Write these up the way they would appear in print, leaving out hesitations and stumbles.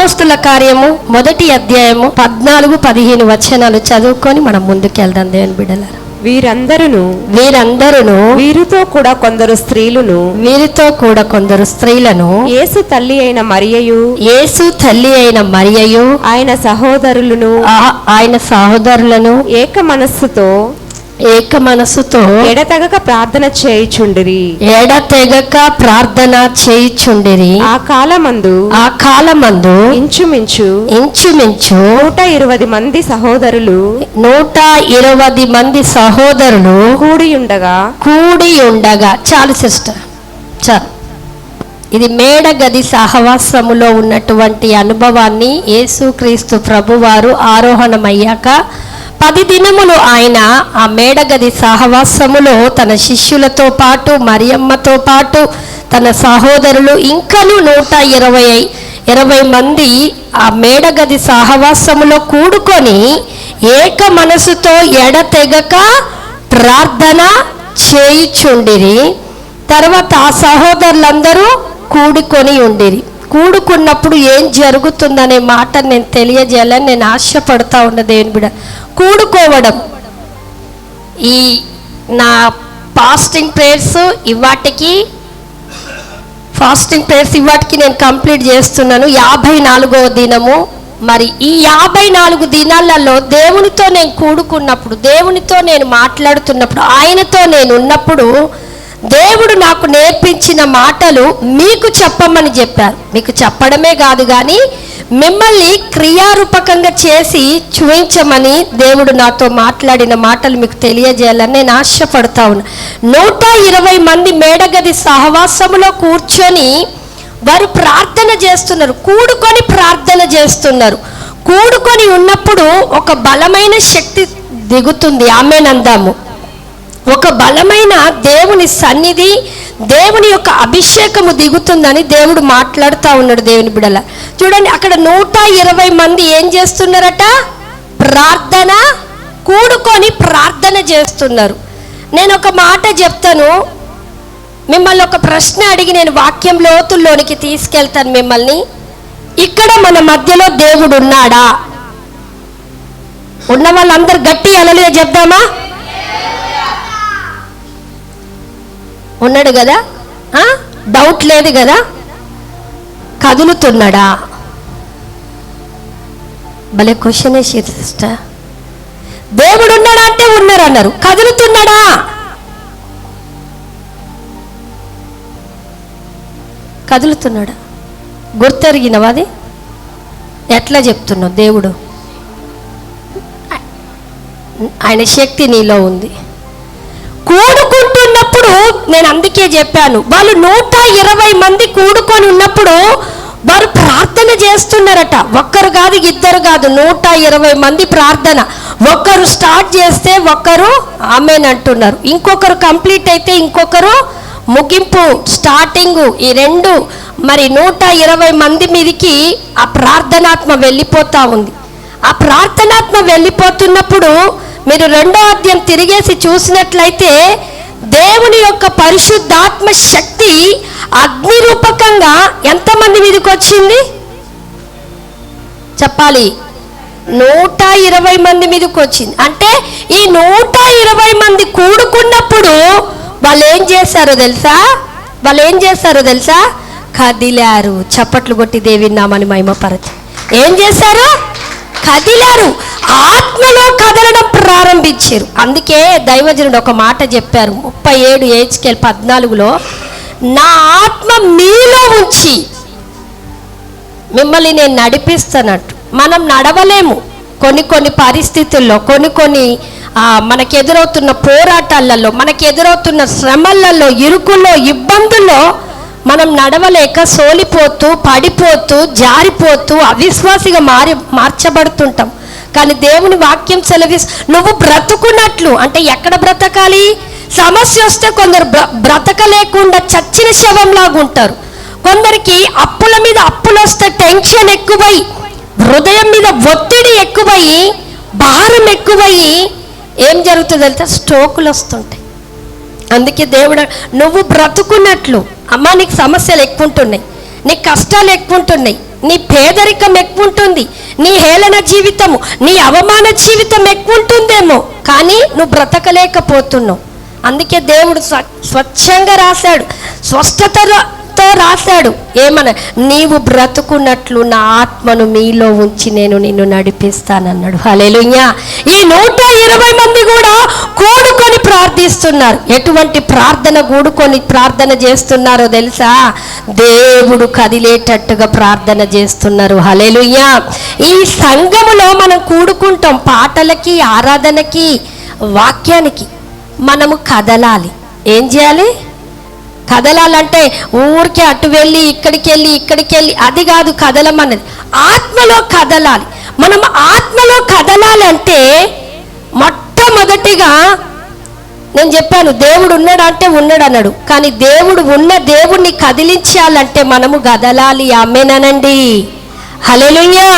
అపోస్తుల కార్యము 1వ అధ్యాయము 14-15 వచనాలు చదువుకొని మనం ముందుకెళ్దాం దేవుని బిడ్డలారా. వీరందరూ వీరితో కూడా కొందరు స్త్రీలను యేసు తల్లి అయిన మరియయు ఆయన సహోదరులను ఏక మనస్సుతో ఎడతెగక ప్రార్థన చేయుచుండిరి. ఆ కాలమందు ఇంచుమించు 120 మంది సహోదరులు కూడి ఉండగా చాలు సిస్టర్ చాలు. ఇది మేడగది సహవాసములో ఉన్నటువంటి అనుభవాన్ని యేసుక్రీస్తు ప్రభువారు ఆరోహణమయ్యాక 10 దినములు ఆయన ఆ మేడగది సహవాసములో తన శిష్యులతో పాటు మరియమ్మతో పాటు తన సహోదరులు ఇంకను 120 మంది ఆ మేడగది సహవాసములో కూడుకొని ఏక మనసుతో ఎడతెగక ప్రార్థన చేయుచుండిరి. తర్వాత ఆ సహోదరులందరూ కూడుకున్నప్పుడు ఏం జరుగుతుందనే మాట నేను తెలియజేయాలని నేను ఆశపడతా ఉన్న దేవుని బిడ్డ. కూడుకోవడం, ఈ నా ఫాస్టింగ్ ప్రేయర్స్ ఇవాటికి నేను కంప్లీట్ చేస్తున్నాను. 54వ దినము. మరి ఈ 54 దినాలలో దేవునితో నేను కూడుకున్నప్పుడు, దేవునితో నేను మాట్లాడుతున్నప్పుడు, ఆయనతో నేను ఉన్నప్పుడు దేవుడు నాకు నేర్పించిన మాటలు మీకు చెప్పమని చెప్పారు. మీకు చెప్పడమే కాదు కానీ మిమ్మల్ని క్రియారూపకంగా చేసి చూపించమని దేవుడు నాతో మాట్లాడిన మాటలు మీకు తెలియజేయాలని నేను ఆశపడతా ఉన్నా. 120 మంది మేడగది సహవాసములో కూర్చొని వారు ప్రార్థన చేస్తున్నారు, కూడుకొని ఉన్నప్పుడు ఒక బలమైన శక్తి దిగుతుంది. ఆమేనందాము. ఒక బలమైన దేవుని సన్నిధి, దేవుని యొక్క అభిషేకము దిగుతుందని దేవుడు మాట్లాడుతూ ఉన్నాడు. దేవుని బిడ్డల చూడండి, అక్కడ 120 మంది ఏం చేస్తున్నారట? కూడుకొని ప్రార్థన చేస్తున్నారు. నేను ఒక మాట చెప్తాను, మిమ్మల్ని ఒక ప్రశ్న అడిగి నేను వాక్యం లోతుల్లోనికి తీసుకెళ్తాను మిమ్మల్ని. ఇక్కడ మన మధ్యలో దేవుడు ఉన్నాడా? ఉన్న వాళ్ళందరూ గట్టి హల్లెలూయా చెప్దామా? ఉన్నాడు కదా, డౌట్ లేదు కదా? కదులుతున్నాడా? భలే క్వశ్చన్ వేసారు సిస్టర్. దేవుడు ఉన్నాడా అంటే ఉన్నారు అన్నారు. కదులుతున్నాడా? గుర్తెరిగినవా? అది ఎట్లా చెప్తున్నావు? దేవుడు ఆయన శక్తి నీలో ఉంది. కూడుకుంటున్నప్పుడు నేను అందుకే చెప్పాను, వాళ్ళు 120 మంది కూడుకొని ఉన్నప్పుడు వారు ప్రార్థన చేస్తున్నారట. ఒక్కరు కాదు, ఇద్దరు కాదు, 120 మంది ప్రార్థన. ఒక్కరు స్టార్ట్ చేస్తే ఒక్కరు ఆమేన్ అంటున్నారు, ఇంకొకరు కంప్లీట్ అయితే ఇంకొకరు ముగింపు, స్టార్టింగ్. ఈ రెండు మరి 120 మంది మీదకి ఆ ప్రార్థనాత్మ వెళ్ళిపోతా ఉంది. ఆ ప్రార్థనాత్మ వెళ్ళిపోతున్నప్పుడు మీరు 2వ అధ్యాయం తిరిగేసి చూసినట్లయితే దేవుని యొక్క పరిశుద్ధాత్మ శక్తి అగ్ని రూపకంగా ఎంతమంది మీదకి వచ్చింది చెప్పాలి? 120 మంది మీదకి వచ్చింది. అంటే ఈ 120 మంది కూడుకున్నప్పుడు వాళ్ళు ఏం చేశారో తెలుసా? కదిలారు. చప్పట్లు కొట్టి దేవుని నామాన్ని మహిమపరచు. ఏం చేశారు? కదిలారు. ఆత్మలో కదలడం ప్రారంభించారు. అందుకే దైవజనుడు ఒక మాట చెప్పారు 37 హెచ్కేల్ 14లో, నా ఆత్మ మీలో ఉంచి మిమ్మల్ని నేను నడిపిస్తానట్టు. మనం నడవలేము కొన్ని పరిస్థితుల్లో, కొన్ని మనకు ఎదురవుతున్న పోరాటాలలో, మనకు ఎదురవుతున్న శ్రమలలో, ఇరుకుల్లో, ఇబ్బందుల్లో మనం నడవలేక సోలిపోతూ, పడిపోతూ, జారిపోతూ అవిశ్వాసిగా మార్చబడుతుంటాం. కానీ దేవుని వాక్యం నువ్వు బ్రతుకున్నట్లు. అంటే ఎక్కడ బ్రతకాలి? సమస్య వస్తే కొందరు బ్రతకలేకుండా చచ్చిన శవంలాగా ఉంటారు. కొందరికి అప్పుల మీద అప్పులు వస్తే టెన్షన్ ఎక్కువై, హృదయం మీద ఒత్తిడి ఎక్కువై, భారం ఎక్కువై ఏం జరుగుతుందంటే స్ట్రోకులు వస్తుంటాయి. అందుకే దేవుడు నువ్వు బ్రతుకున్నట్లు, అమ్మా నీకు సమస్యలు ఎక్కువ ఉంటున్నాయి, నీకు కష్టాలు ఎక్కువ ఉంటున్నాయి, నీ పేదరికం ఎక్కువ ఉంటుంది, నీ హేళన జీవితము, నీ అవమాన జీవితం ఎక్కువ ఉంటుందేమో, కానీ నువ్వు బ్రతకలేకపోతున్నావు. అందుకే దేవుడు స్వచ్ఛంగా రాశాడు, స్పష్టతతో రాశాడు. ఏమన్నా, నీవు బ్రతుకున్నట్లు నా ఆత్మను మీలో ఉంచి నేను నిన్ను నడిపిస్తానన్నాడు. హల్లెలూయా. ఈ 120 మంది కూడా కూడుకొని ప్రార్థిస్తున్నారు. ఎటువంటి ప్రార్థన కూడుకొని ప్రార్థన చేస్తున్నారో తెలుసా? దేవుడు కదిలేటట్టుగా ప్రార్థన చేస్తున్నారు. హల్లెలూయా. ఈ సంఘములో మనం కూడుకుంటాం, పాటలకి, ఆరాధనకి, వాక్యానికి. మనము కదలాలి. ఏం చేయాలి? కదలాలంటే ఊరికే అటు వెళ్ళి ఇక్కడికి వెళ్ళి అది కాదు కదలమన్నది. ఆత్మలో కదలాలి. మనం ఆత్మలో కదలాలంటే మొట్టమొదటిగా నేను చెప్పాను, దేవుడు ఉన్నాడంటే ఉన్నాడు అన్నాడు. కానీ దేవుడిని కదిలించాలంటే మనము కదలాలి. ఆమేనండి. హల్లెలూయా.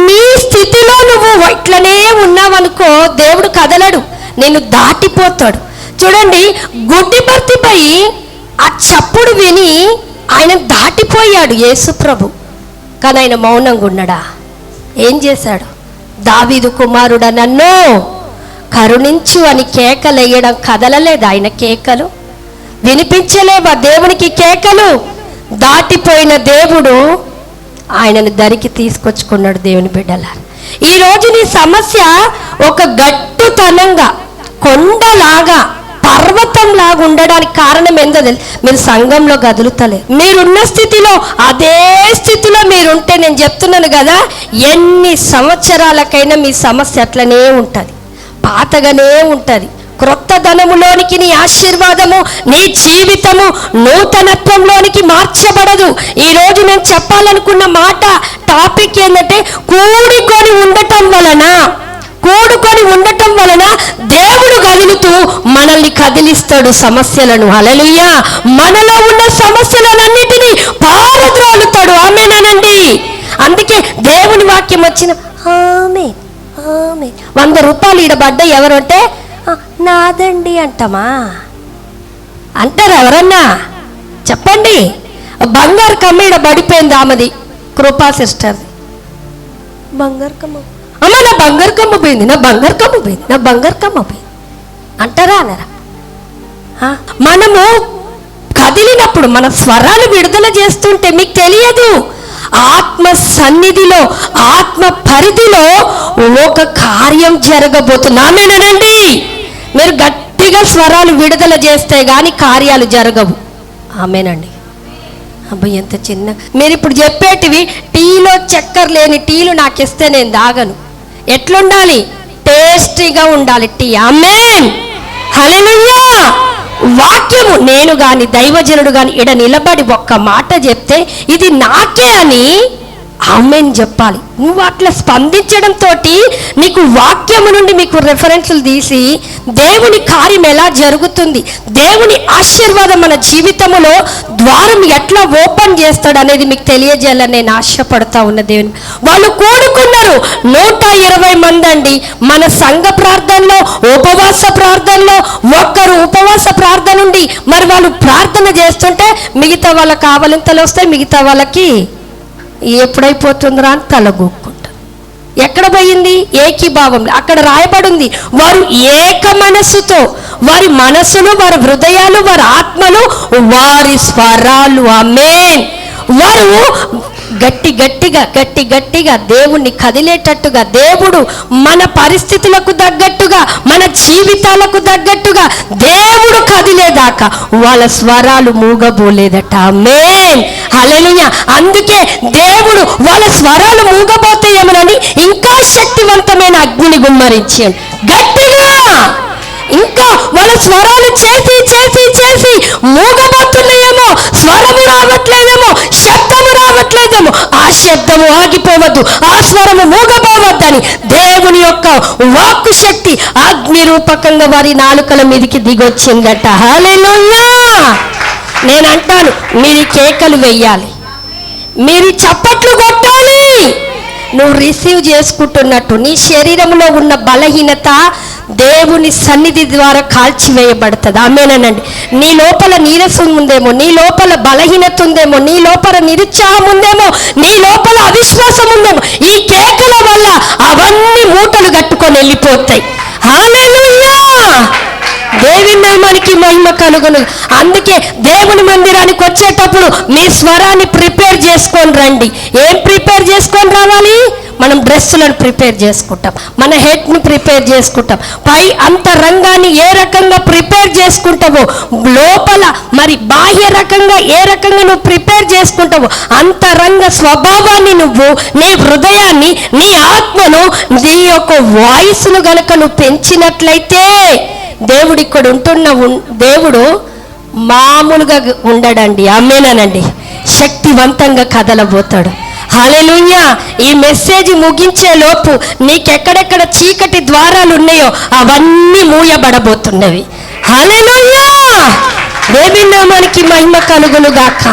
నీ స్థితిలో నువ్వు ఇట్లనే ఉన్నావనుకో, దేవుడు కదలడు, నేను దాటిపోతాడు. చూడండి, గుడ్డి భర్తీపై ఆ చప్పుడు విని ఆయన దాటిపోయాడు యేసు ప్రభు. కానీ ఆయన మౌనంగా ఉన్నాడా? ఏం చేశాడు? దావీదు కుమారుడా నన్ను కరుణించు అని కేకలేయడం కదలలేదు. ఆయన కేకలు వినిపించలేవా దేవునికి? కేకలు. దాటిపోయిన దేవుడు ఆయనను దరికి తీసుకొచ్చుకున్నాడు. దేవుని బిడ్డలారా, ఈరోజు నీ సమస్య ఒక గట్టుతనంగా, కొండలాగా, పర్వతంలాగా ఉండడానికి కారణం ఏందో తెలుసు? మీరు సంఘంలో కదులుతలే. మీరున్న స్థితిలో, అదే స్థితిలో మీరుంటే, నేను చెప్తున్నాను కదా, ఎన్ని సంవత్సరాలకైనా మీ సమస్య అట్లనే ఉంటుంది, పాతగానే ఉంటుంది. క్రొత్త ధనములోనికి నీ ఆశీర్వాదము, నీ జీవితము నూతనత్వంలోనికి మార్చబడదు. ఈరోజు నేను చెప్పాలనుకున్న మాట, టాపిక్ ఏంటంటే, కూడుకొని ఉండటం వలన దేవుడు కదులుతూ మనల్ని కదిలిస్తాడు సమస్యలను. హల్లెలూయా. మనలో ఉన్న సమస్యలన్నిటినీ పారద్రోలుతాడు. ఆమేనండి. అందుకే దేవుని వాక్యం వచ్చిన ఆమేన్ 100 రూపాయలు ఈడబడ్డ ఎవరు అంటే నాదండి అంటమా? అంటారు ఎవరన్నా? చెప్పండి. బంగారు కమ్మ ఈడ పడిపోయింది, ఆమెది, కృపా సిస్టర్ బంగారు కమ్మ. అమ్మ నా బంగారు కమ్మ పోయింది, నా బంగారు కమ్మ పోయింది అంటారా అనరా? మనము కదిలినప్పుడు, మన స్వరాలు విడుదల చేస్తుంటే మీకు తెలియదు, ఆత్మ సన్నిధిలో, ఆత్మ పరిధిలో ఒక కార్యం జరగబోతుంది. ఆమేనండి. మీరు గట్టిగా స్వరాలు విడుదల చేస్తే గాని కార్యాలు జరగవు. ఆమేనండి. అబ్బాయి ఎంత చిన్న, మీరు ఇప్పుడు చెప్పేటివి, టీలో చక్కెర లేని టీలు నాకు ఇస్తే నేను తాగను. ఎట్లుండాలి? టేస్టీగా ఉండాలి టీ. ఆమేన్. హల్లెలూయా. వాక్యము, నేను గాని దైవజనుడు గాని ఇడ నిలబడి ఒక్క మాట చెప్తే ఇది నాకే అని ఆమేన్ చెప్పాలి. నువ్వు అట్లా స్పందించడంతో నీకు వాక్యము నుండి మీకు రెఫరెన్సులు తీసి దేవుని కార్యం ఎలా జరుగుతుంది, దేవుని ఆశీర్వాదం మన జీవితంలో ద్వారం ఎట్లా ఓపెన్ చేస్తాడు అనేది మీకు తెలియజేయాలని నేను ఆశపడతా ఉన్న. దేవుని వాళ్ళు కూడుకున్నారు 120 మంది అండి. మన సంఘ ప్రార్థనలో, ఉపవాస ప్రార్థనలో, ఒక్కరు ఉపవాస ప్రార్థన ఉండి మరి వాళ్ళు ప్రార్థన చేస్తుంటే మిగతా వాళ్ళకి ఆవలింతలు వస్తాయి, మిగతా వాళ్ళకి ఎప్పుడైపోతుందిరా అని తలగొక్కుంటారు. ఎక్కడ పోయింది? ఏకీభావంలో. అక్కడ రాయబడింది, వారు ఏక మనస్సుతో, వారి మనస్సులు, వారి హృదయాలు, వారి ఆత్మలు, వారి స్వరాలు. ఆమేన్. వారు గట్టిగా దేవుణ్ణి కదిలేటట్టుగా, దేవుడు మన పరిస్థితులకు తగ్గట్టుగా, మన జీవితాలకు తగ్గట్టుగా దేవుడు కదిలేదాకా వాళ్ళ స్వరాలు మూగబోలేదట. ఆమేన్. హల్లెలూయా. అందుకే దేవుడు వాళ్ళ స్వరాలు మూగబోతాయేమోనని ఇంకా శక్తివంతమైన అగ్నిని గుమ్మరించాడు. గట్టిగా ఇంకా వాళ్ళ స్వరాలు చేసి మూగబోతున్నాయేమో, స్వరము రావట్లేదేమో, శబ్దము రావట్లేదేమో. ఆ శబ్దము ఆగిపోవద్దు, ఆ స్వరము మూగపోవద్దని దేవుని యొక్క వాక్కు శక్తి అగ్ని రూపకంగా వారి నాలుకల మీదకి దిగొచ్చిందట. హల్లెలూయా. నేను అంటాను, మీరు కేకలు వెయ్యాలి, మీరు చప్పట్లు కొట్టాలి. నువ్వు రిసీవ్ చేసుకుంటున్నట్టు నీ శరీరంలో ఉన్న బలహీనత దేవుని సన్నిధి ద్వారా కాల్చివేయబడుతుంది. ఆమేనండి. నీ లోపల నీరసం ఉందేమో, నీ లోపల బలహీనత ఉందేమో, నీ లోపల నిరుత్సాహం ఉందేమో, నీ లోపల అవిశ్వాసం ఉందేమో, ఈ కేకల వల్ల అవన్నీ మూటలు కట్టుకొని వెళ్ళిపోతాయి. హల్లెలూయా! దేవుని నామానికి మహిమ కలుగును. అందుకే దేవుని మందిరానికి వచ్చేటప్పుడు మీ స్వరాన్ని ప్రిపేర్ చేసుకొని రండి. ఏం ప్రిపేర్ చేసుకొని రావాలి? మనం డ్రెస్సులను ప్రిపేర్ చేసుకుంటాం, మన హెడ్ని ప్రిపేర్ చేసుకుంటాం, పై అంతరంగాన్ని ఏ రకంగా ప్రిపేర్ చేసుకుంటావో, లోపల మరి బాహ్య రకంగా ఏ రకంగా నువ్వు ప్రిపేర్ చేసుకుంటావో, అంతరంగ స్వభావాన్ని నువ్వు, నీ హృదయాన్ని, నీ ఆత్మను, నీ యొక్క వాయిస్ను గనక నువ్వు పెంచినట్లయితే దేవుడు ఇక్కడ ఉంటున్న దేవుడు మామూలుగా ఉండడండి. ఆమేనండి. శక్తివంతంగా కదలబోతాడు. హల్లెలూయా! ఈ మెసేజ్ ముగించే లోపు నీకెక్కడెక్కడ చీకటి ద్వారాలు ఉన్నాయో అవన్నీ మూయబడబోతున్నవి. హల్లెలూయా! దేవుని నామానికి మహిమ కలుగును గాక.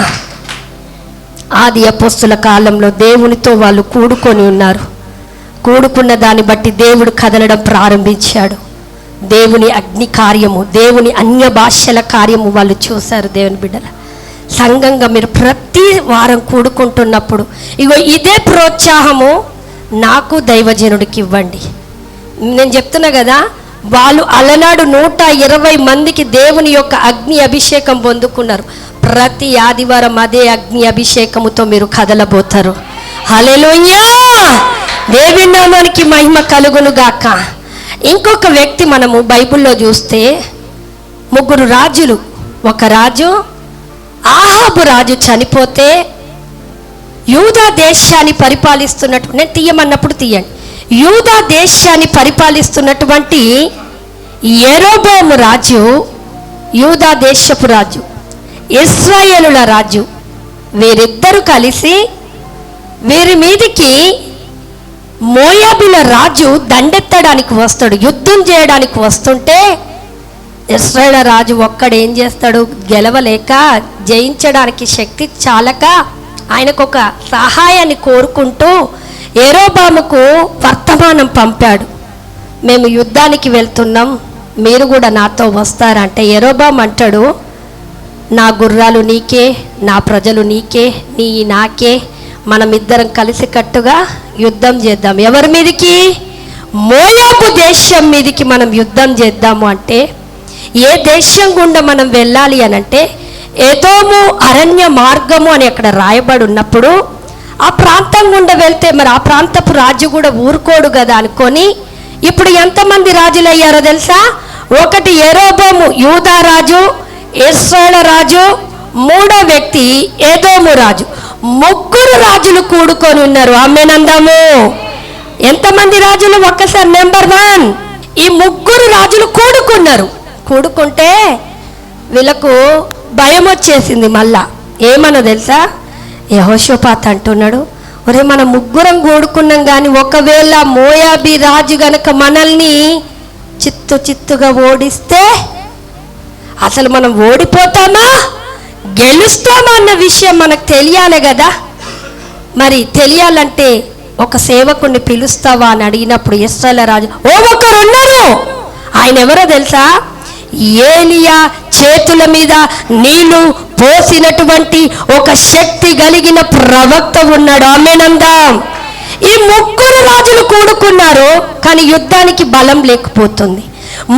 ఆది అపోస్తుల కాలంలో దేవునితో వాళ్ళు కూడుకొని ఉన్నారు. కూడుకున్న దాన్ని బట్టి దేవుడు కదలడం ప్రారంభించాడు. దేవుని అగ్ని కార్యము, దేవుని అన్య భాషల కార్యము వాళ్ళు చూశారు. దేవుని బిడ్డల సంఘంగా మీరు ప్రతి వారం కూడుకుంటున్నప్పుడు ఇగో ఇదే ప్రోత్సాహము నాకు దైవజనుడికి ఇవ్వండి. నేను చెప్తున్నా కదా, వాళ్ళు అలనాడు 120 మందికి దేవుని యొక్క అగ్ని అభిషేకం పొందుకున్నారు. ప్రతి ఆదివారం అదే అగ్ని అభిషేకముతో మీరు కదలబోతారు. హల్లెలూయా! దేవుని నామానికి మహిమ కలుగును గాక. ఇంకొక వ్యక్తి మనము బైబిల్లో చూస్తే 3 రాజులు. ఒక రాజు ఆహాబు రాజు చనిపోతే యూదా దేశాన్ని పరిపాలిస్తున్నట్టు, నేను తీయమన్నప్పుడు తీయండి, యూదా దేశాన్ని పరిపాలిస్తున్నటువంటి యెరోబోము రాజు, యూదా దేశపు రాజు, ఇశ్రాయేలుల రాజు, వీరిద్దరూ కలిసి వీరి మీదికి మోయాబుల రాజు దండెత్తడానికి వస్తాడు, యుద్ధం చేయడానికి వస్తుంటే ఇశ్రాయేలు రాజు ఒక్కడు ఏం చేస్తాడు? గెలవలేక, జయించడానికి శక్తి చాలక ఆయనకొక సహాయాన్ని కోరుకుంటూ యెరోబాముకు వర్తమానం పంపాడు. మేము యుద్ధానికి వెళ్తున్నాం, మీరు కూడా నాతో వస్తారంటే యెరోబాము అంటాడు, నా గుర్రాలు నీకే, నా ప్రజలు నీకే, నాకే, మనమిద్దరం కలిసికట్టుగా యుద్ధం చేద్దాం. ఎవరి మీదికి? మోయాబు దేశం మీదికి మనం యుద్ధం చేద్దాము. అంటే ఏ దేశం గుండా మనం వెళ్ళాలి అని అంటే ఎదోము అరణ్య మార్గము అని అక్కడ రాయబడి ఉన్నప్పుడు ఆ ప్రాంతం గుండా వెళ్తే మరి ఆ ప్రాంతపు రాజు కూడా ఊరుకోడు కదా అనుకొని ఇప్పుడు ఎంతమంది రాజులు అయ్యారో తెలుసా? ఒకటి యెరోబోము యూదా రాజు, ఇశ్రాయేలు రాజు, మూడో వ్యక్తి ఎదోము రాజు. 3 రాజులు కూడుకొని ఉన్నారు. ఆమేనందాము. ఎంతమంది రాజులు? ఒక్కసారి నెంబర్ 1, ఈ 3 రాజులు కూడుకున్నారు. కూడుకుంటే వీళ్ళకు భయం వచ్చేసింది. మళ్ళా ఏమన్నా తెలుసా? యెహోషాపాతు అంటున్నాడు, ఒరే మనం 3 కూడుకున్నాం కానీ ఒకవేళ మోయాబీ రాజు గనక మనల్ని చిత్తుగా ఓడిస్తే అసలు మనం ఓడిపోతామా గెలుస్తామా అన్న విషయం మనకు తెలియాలి కదా. మరి తెలియాలంటే ఒక సేవకుడిని పిలుస్తావా అని అడిగినప్పుడు ఇశ్రాయేలు రాజు ఒకరు ఉన్నారు. ఆయన ఎవరో తెలుసా? ఏలియా చేతుల మీద నీళ్లు పోసినటువంటి ఒక శక్తి కలిగిన ప్రవక్త ఉన్నాడు. ఆమేనందాం. ఈ 3 రాజులు కూడుకున్నారు కానీ యుద్ధానికి బలం లేకపోతుంది.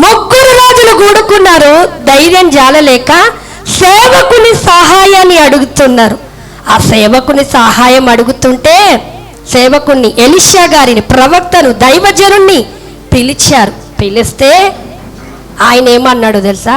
3 రాజులు కూడుకున్నారు, ధైర్యం జాలలేక సేవకుని సహాయాన్ని అడుగుతున్నారు. ఆ సేవకుని సహాయం అడుగుతుంటే సేవకుని ఎలీషా గారిని, ప్రవక్తను, దైవజనుణ్ణి పిలిచారు. పిలిస్తే ఆయన ఏమన్నాడు తెలుసా?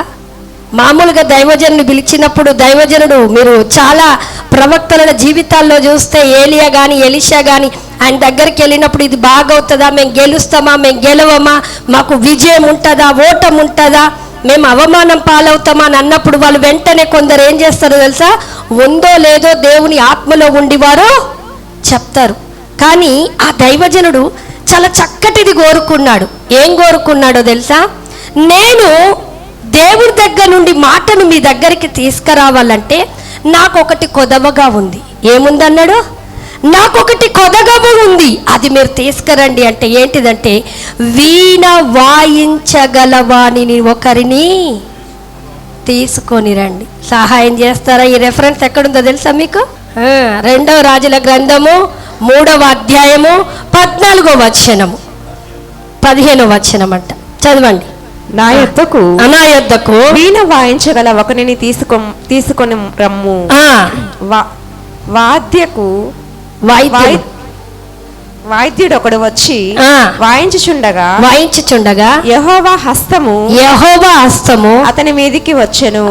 మామూలుగా దైవజనుని పిలిచినప్పుడు దైవజనుడు, మీరు చాలా ప్రవక్తల జీవితాల్లో చూస్తే ఏలియా కానీ ఎలీషా కానీ ఆయన దగ్గరికి వెళ్ళినప్పుడు ఇది బాగవుతుందా, మేము గెలుస్తామా, మేము గెలవమా, మాకు విజయం ఉంటుందా, ఓటం ఉంటుందా, మేము అవమానం పాలవుతామా అని అన్నప్పుడు వాళ్ళు వెంటనే కొందరు ఏం చేస్తారో తెలుసా? ఉందో లేదో దేవుని ఆత్మలో ఉండి వారు చెప్తారు. కానీ ఆ దైవజనుడు చాలా చక్కటిది కోరుకున్నాడు. ఏం కోరుకున్నాడో తెలుసా? నేను దేవుడి దగ్గర నుండి మాటను మీ దగ్గరికి తీసుకురావాలంటే నాకు ఒకటి కొదవగా ఉంది. ఏముందన్నాడు? నాకు ఒకటి కొదవగా ఉంది, ఆ అది మీరు తీసుకురండి అంటే ఏంటిదంటే వీణ వాయించగలవాణిని ఒకరిని తీసుకొని రండి. సహాయం చేస్తారా? ఈ రెఫరెన్స్ ఎక్కడుందో తెలుసా మీకు? 2వ రాజుల గ్రంథము 3వ అధ్యాయము 14వ వచనము 15వ వచనం అంట. చదవండి. నా యొద్దకు వీణ వాయించగల ఒకరిని తీసుకొని రమ్ము. వాయిద్యుడు ఒకడు వచ్చి వాయించుచుండగా యెహోవా హస్తము అతని మీదికి వచ్చెను.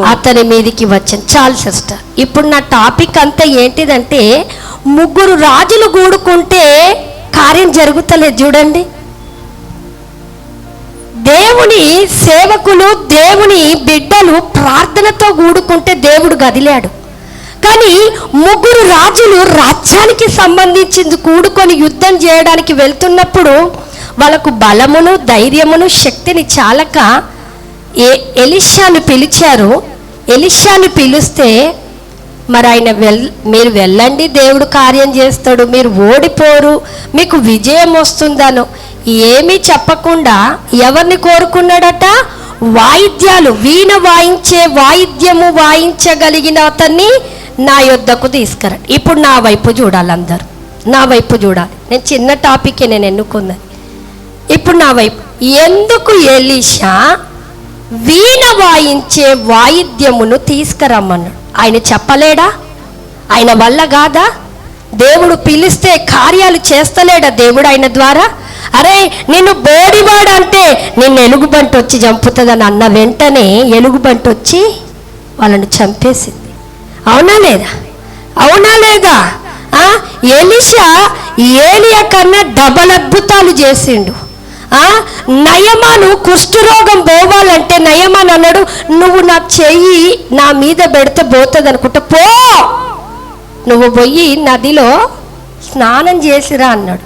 చాలు సిస్టర్. ఇప్పుడు నా టాపిక్ అంతా ఏంటిదంటే 3 రాజులు కూడుకుంటే కార్యం జరుగుతలేదు. చూడండి, దేవుని సేవకులు, దేవుని బిడ్డలు ప్రార్థనతో కూడుకుంటే దేవుడు గదిలాడు. కానీ 3 రాజులు రాజ్యానికి సంబంధించింది కూడుకొని యుద్ధం చేయడానికి వెళ్తున్నప్పుడు వాళ్ళకు బలమును, ధైర్యమును, శక్తిని చాలక ఎలీషాను పిలిచారు. ఎలీషాను పిలిస్తే మరి ఆయన మీరు వెళ్ళండి, దేవుడు కార్యం చేస్తాడు, మీరు ఓడిపోరు, మీకు విజయం వస్తుందను ఏమీ చెప్పకుండా ఎవరిని కోరుకున్నాడట? వాయిద్యాలు, వీణ వాయించే వాయిద్యము వాయించగలిగిన అతన్ని నా యొద్దకు తీసుకురండి. ఇప్పుడు నా వైపు చూడాలి, అందరూ నా వైపు చూడాలి. నేను చిన్న టాపిక్ నేను ఎన్నుకున్నాను. ఇప్పుడు నా వైపు. ఎందుకు ఎలీషా వీణ వాయించే వాయిద్యమును తీసుకురమ్మన్నాడు? ఆయన చెప్పలేడా? ఆయన వల్ల కాదా? దేవుడు పిలిస్తే కార్యాలు చేస్తలేడా దేవుడు ఆయన ద్వారా? అరే నిన్ను బోడివాడు అంటే నిన్ను ఎలుగుబంటి వచ్చి చంపుతుందని అన్న వెంటనే ఎలుగుబంటి వచ్చి వాళ్ళని చంపేసింది. అవునా లేదా? అవునా లేదా? ఎలీషా ఏలియా కన్నా డబల్ అద్భుతాలు చేసిండు. నయమాను కుష్ఠరోగం పోవాలంటే నయమాన్ అన్నాడు, నువ్వు నా చెయ్యి నా మీద పెడితే పోతుంది అనుకుంటా, పో నువ్వు పోయి నదిలో స్నానం చేసిరా అన్నాడు.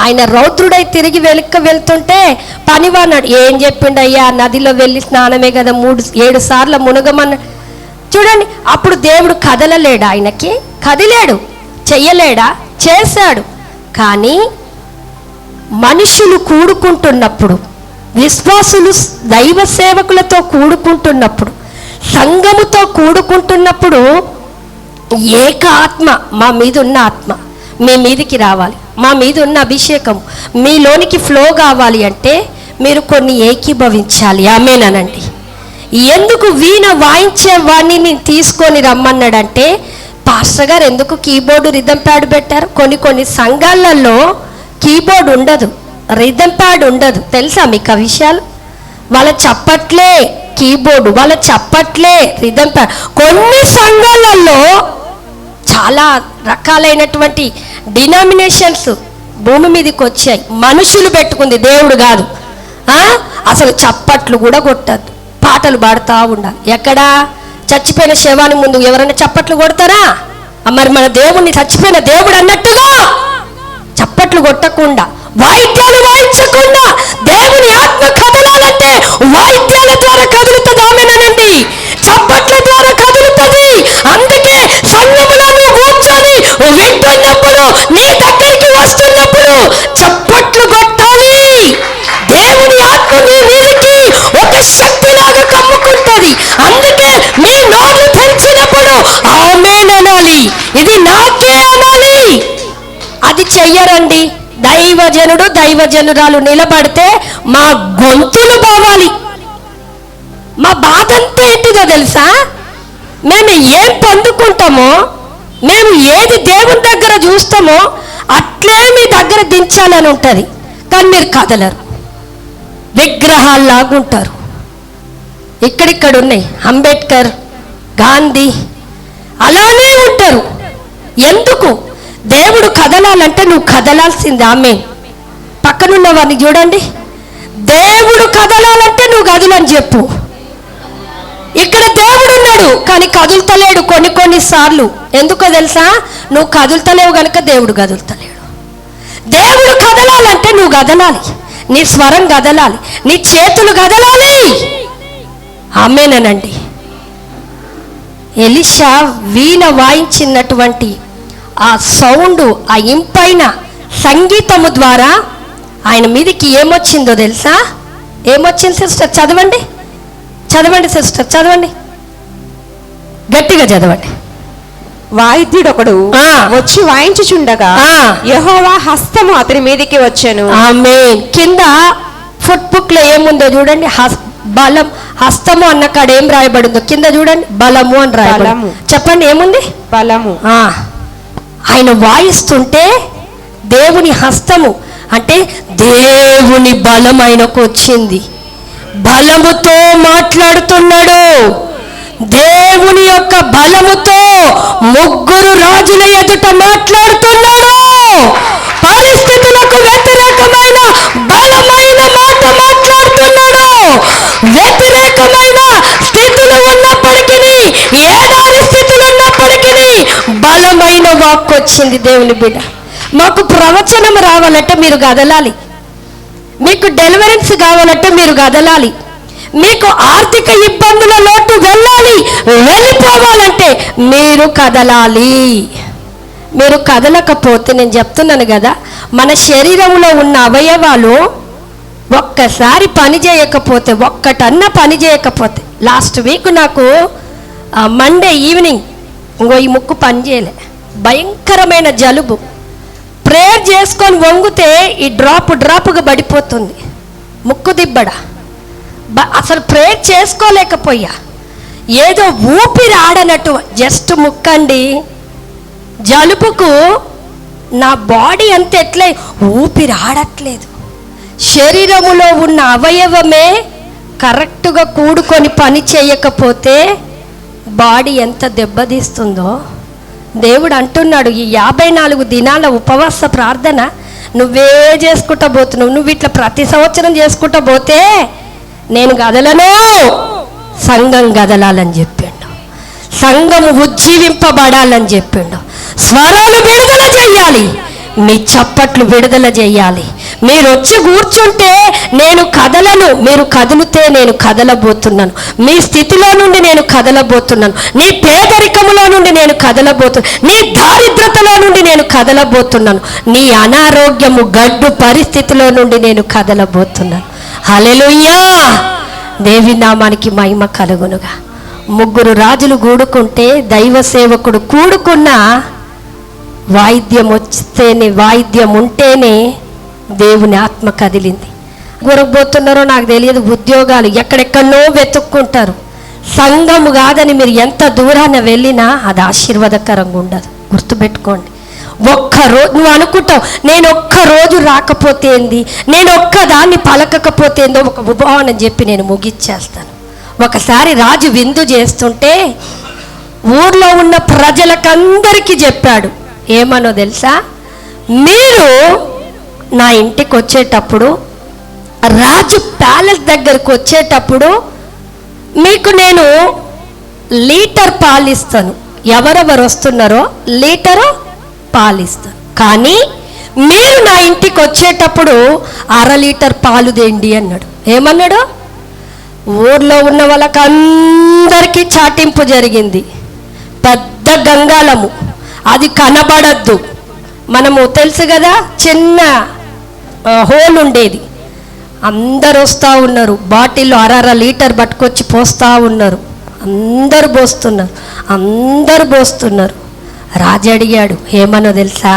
ఆయన రౌద్రుడై తిరిగి వెళ్తుంటే పనివాన్నాడు. ఏం చెప్పిండు? అయ్యా నదిలో వెళ్ళి స్నానమే కదా, 7 సార్లు మునగమన్నాడు. చూడండి, అప్పుడు దేవుడు కదలలేడా? ఆయనకి కదిలేడు, చెయ్యలేడా? చేశాడు. కానీ మనుషులు కూడుకుంటున్నప్పుడు, విశ్వాసులు దైవ సేవకులతో కూడుకుంటున్నప్పుడు, సంఘముతో కూడుకుంటున్నప్పుడు ఏక ఆత్మ, మా మీద ఉన్న ఆత్మ మీ మీదికి రావాలి, మా మీద ఉన్న అభిషేకం మీలోనికి ఫ్లో కావాలి అంటే మీరు కొన్ని ఏకీభవించాలి. ఆమేనండి. ఎందుకు వీణ వాయించే వాణ్ణి తీసుకొని రమ్మన్నాడంటే, పాస్టర్ గారు ఎందుకు కీబోర్డు రిథం ప్యాడ్ పెట్టారు? కొన్ని సంఘాలలో కీబోర్డ్ ఉండదు, రిథం ప్యాడ్ ఉండదు. తెలుసా మీకు ఆ విషయాలు? వాళ్ళ చప్పట్లే కీబోర్డు, వాళ్ళ చప్పట్లే రిథం ప్యాడ్. కొన్ని సంఘాలలో చాలా రకాలైనటువంటి డినామినేషన్స్ భూమి మీదకి వచ్చాయి. మనుషులు పెట్టుకుంది, దేవుడు కాదు. అసలు చప్పట్లు కూడా కొట్టద్దు, పాటలు పాడుతూ ఉండాలి. ఎక్కడా? చచ్చిపోయిన శవాన్ని ముందు ఎవరైనా చప్పట్లు కొడతారా? మరి మన దేవుణ్ణి చచ్చిపోయిన దేవుడు అన్నట్టుగా చప్పట్లు కొట్టకుండా, వాయిద్యాలు వాయించకుండా దేవుని ఆత్మ కదలాలంటే వాయిద్యాల ద్వారా కదులుతుంది. ఆమేనండి. చప్పట్ల ద్వారా కదులుతుంది. అందుకే సంఘములో కూర్చొని వింటున్నప్పుడు, నీ దగ్గరికి వస్తున్నప్పుడు చప్పట్లు కొట్టాలి. దేవుని ఆత్మ మీ మీదకి ఒక శక్తిలాగా కమ్ముకుంటుంది. అందుకే మీ నోరు తెరిచినప్పుడు ఆమేన్ అనాలి, ఇది నాకే అనాలి. అది చెయ్యరండి. దైవజనుడు దైవజనురాలు నిలబడితే మా గొంతులు పోవాలి. మా బాధ అంతా ఏంటిదో తెలుసా? మేము ఏం పొందుకుంటామో, మేము ఏది దేవుని దగ్గర చూస్తామో అట్లే మీ దగ్గర దించాలని ఉంటుంది. కానీ మీరు కదలరు, విగ్రహాల్లాగుంటారు. ఇక్కడిక్కడ ఉన్నాయి, అంబేద్కర్, గాంధీ అలానే ఉంటారు. ఎందుకు? దేవుడు కదలాలంటే నువ్వు కదలాల్సింది. ఆమేన్. పక్కనున్న వారిని చూడండి, దేవుడు కదలాలంటే నువ్వు కదలని చెప్పు. ఇక్కడ దేవుడు ఉన్నాడు కానీ కదులుతలేడు కొన్ని సార్లు. ఎందుకో తెలుసా? నువ్వు కదులుతలేవు కనుక దేవుడు కదులుతలేడు. దేవుడు కదలాలంటే నువ్వు కదలాలి, నీ స్వరం కదలాలి, నీ చేతులు కదలాలి. ఆమేనండి. ఎలీషా వీణ వాయించినటువంటి ఆ సౌండ్, ఆ ఇంపైన సంగీతము ద్వారా ఆయన మీదకి ఏమొచ్చిందో తెలుసా? ఏమొచ్చింది సిస్టర్? చదవండి చదవండి సిస్టర్, చదవండి, గట్టిగా చదవండి. వాయిద్యుడొకడు వచ్చి వాయించుచుండగా యెహోవా హస్తము అతని మీదకి వచ్చెను. ఆమేన్. కింద ఫుట్ బుక్ లో ఏముందో చూడండి. బలం, హస్తము అన్న కాడ ఏం రాయబడిందో కింద చూడండి. బలము అని రాయబడి. చెప్పండి ఏముంది? బలము. ఆయన వాయిస్తుంటే దేవుని హస్తము అంటే దేవుని బలం ఆయనకు వచ్చింది. బలముతో మాట్లాడుతున్నాడు. దేవుని యొక్క బలముతో ముగ్గురు రాజుల ఎదుట మాట్లాడుతున్నాడు. పరిస్థితులకు వ్యతిరేకమైన బలమైన మాట మాట్లాడుతున్నాడు. వ్యతిరేకమైన స్థితులు ఉన్నప్పటికీ, ఏడాది స్థితులు ఉన్నప్పటికీ బలమైన వాక్కు వచ్చింది. దేవుని బిడ్డ, మాకు ప్రవచనం రావాలంటే మీరు కదలాలి. మీకు డెలివరెన్స్ కావాలంటే మీరు కదలాలి. మీకు ఆర్థిక ఇబ్బందుల లోటు వెళ్ళిపోవాలంటే మీరు కదలాలి. మీరు కదలకపోతే, నేను చెప్తున్నాను కదా, మన శరీరంలో ఉన్న అవయవాలు ఒక్కసారి పని చేయకపోతే, ఒక్కటన్నా పని చేయకపోతే, లాస్ట్ వీక్ నాకు మండే ఈవినింగ్ ఈ ముక్కు పని చేయలే, భయంకరమైన జలుబు. ప్రేయర్ చేసుకొని వంగితే ఈ డ్రాప్గా పడిపోతుంది ముక్కు దిబ్బడ. అసలు ప్రేయర్ చేసుకోలేకపోయా. ఏదో ఊపిరి ఆడనట్టు జస్ట్ ముక్కండి. జలుబుకు నా బాడీ అంతా ఎట్లే ఊపిరి ఆడట్లేదు. శరీరములో ఉన్న అవయవమే కరెక్ట్గా కూడుకొని పని చేయకపోతే బాడీ ఎంత దెబ్బతీస్తుందో దేవుడు అంటున్నాడు. ఈ 54 దినాల ఉపవాస ప్రార్థన నువ్వే చేసుకుంటా పోతున్నావు. నువ్వు ఇట్లా ప్రతి సంవత్సరం చేసుకుంటా పోతే నేను కదలను, సంఘం కదలాలని చెప్పిండు. సంఘము ఉజ్జీవింపబడాలని చెప్పిండు. స్వరాలు విడుదల చెయ్యాలి, మీ చప్పట్లు విడుదల చెయ్యాలి. మీరు వచ్చి కూర్చుంటే నేను కదలను, మీరు కదిలితే నేను కదలబోతున్నాను. మీ స్థితిలో నుండి నేను కదలబోతున్నాను. నీ పేదరికములో నుండి నేను కదలబోతున్నాను. నీ దారిద్రతలో నుండి నేను కదలబోతున్నాను. నీ అనారోగ్యము గడ్డు పరిస్థితిలో నుండి నేను కదలబోతున్నాను. హల్లెలూయా. దేవి నామానికి మహిమ కలుగునుగా. ముగ్గురు రాజులు కూడుకుంటే, దైవ సేవకుడు కూడుకున్న, వాయిద్యం వస్తేనే, వాయిద్యం ఉంటేనే దేవుని ఆత్మ కదిలింది. గురకపోతున్నారో నాకు తెలియదు. ఉద్యోగాలు ఎక్కడెక్కడో వెతుక్కుంటారు. సంఘము కాదని మీరు ఎంత దూరాన వెళ్ళినా అది ఆశీర్వాదకరంగా ఉండదు. గుర్తుపెట్టుకోండి. ఒక్కరోజు నువ్వు అనుకుంటావు, నేను ఒక్కరోజు రాకపోతే ఏంది, నేను ఒక్కదాన్ని పలకకపోతే ఏందో, ఒక ఉపమానం చెప్పి నేను ముగిచ్చేస్తాను. ఒకసారి రాజు విందు చేస్తుంటే ఊర్లో ఉన్న ప్రజలకందరికీ చెప్పాడు. ఏమనో తెలుసా? మీరు నా ఇంటికి వచ్చేటప్పుడు, రాజు ప్యాలెస్ దగ్గరకు వచ్చేటప్పుడు మీకు నేను లీటర్ పాలిస్తాను. ఎవరెవరు వస్తున్నారో లీటరు పాలిస్తాను. కానీ మీరు నా ఇంటికి వచ్చేటప్పుడు 1/2 లీటర్ పాలు తేండి అన్నాడు. ఏమన్నాడు? ఊర్లో ఉన్న వాళ్ళకందరికీ చాటింపు జరిగింది. పెద్ద గంగాళము, అది కనబడద్దు. మనము తెలుసు కదా, చిన్న హోల్ ఉండేది. అందరు వస్తూ ఉన్నారు, బాటిల్లో 1/2 లీటర్ పట్టుకొచ్చి పోస్తూ ఉన్నారు. అందరు పోస్తున్నారు. రాజు అడిగాడు, ఏమనో తెలుసా?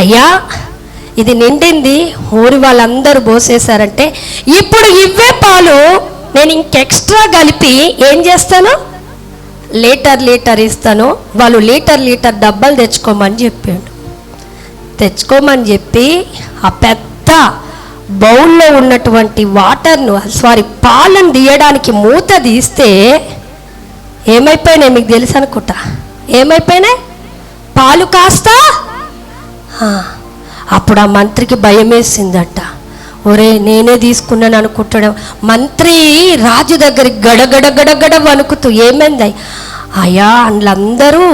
అయ్యా, ఇది నిండింది, ఊరి వాళ్ళందరూ పోసేశారంటే ఇప్పుడు ఇవే పాలు నేను ఇంకెక్స్ట్రా కలిపి ఏం చేస్తాను, లీటర్ ఇస్తాను. వాళ్ళు లీటర్ డబ్బాలు తెచ్చుకోమని చెప్పాడు. తెచ్చుకోమని చెప్పి ఆ పెద్ద బౌల్లో ఉన్నటువంటి పాలను తీయడానికి మూత తీస్తే ఏమైపోయినాయి మీకు తెలుసు అనుకుంటా. ఏమైపోయినాయి? పాలు కాస్త. అప్పుడు ఆ మంత్రికి భయం వేసిందట. ఒరే, నేనే తీసుకున్నాను అనుకుంటాడు. మంత్రి రాజు దగ్గరికి గడగడ వణుకుతూ, ఏమైంది అయ్యా? అందులో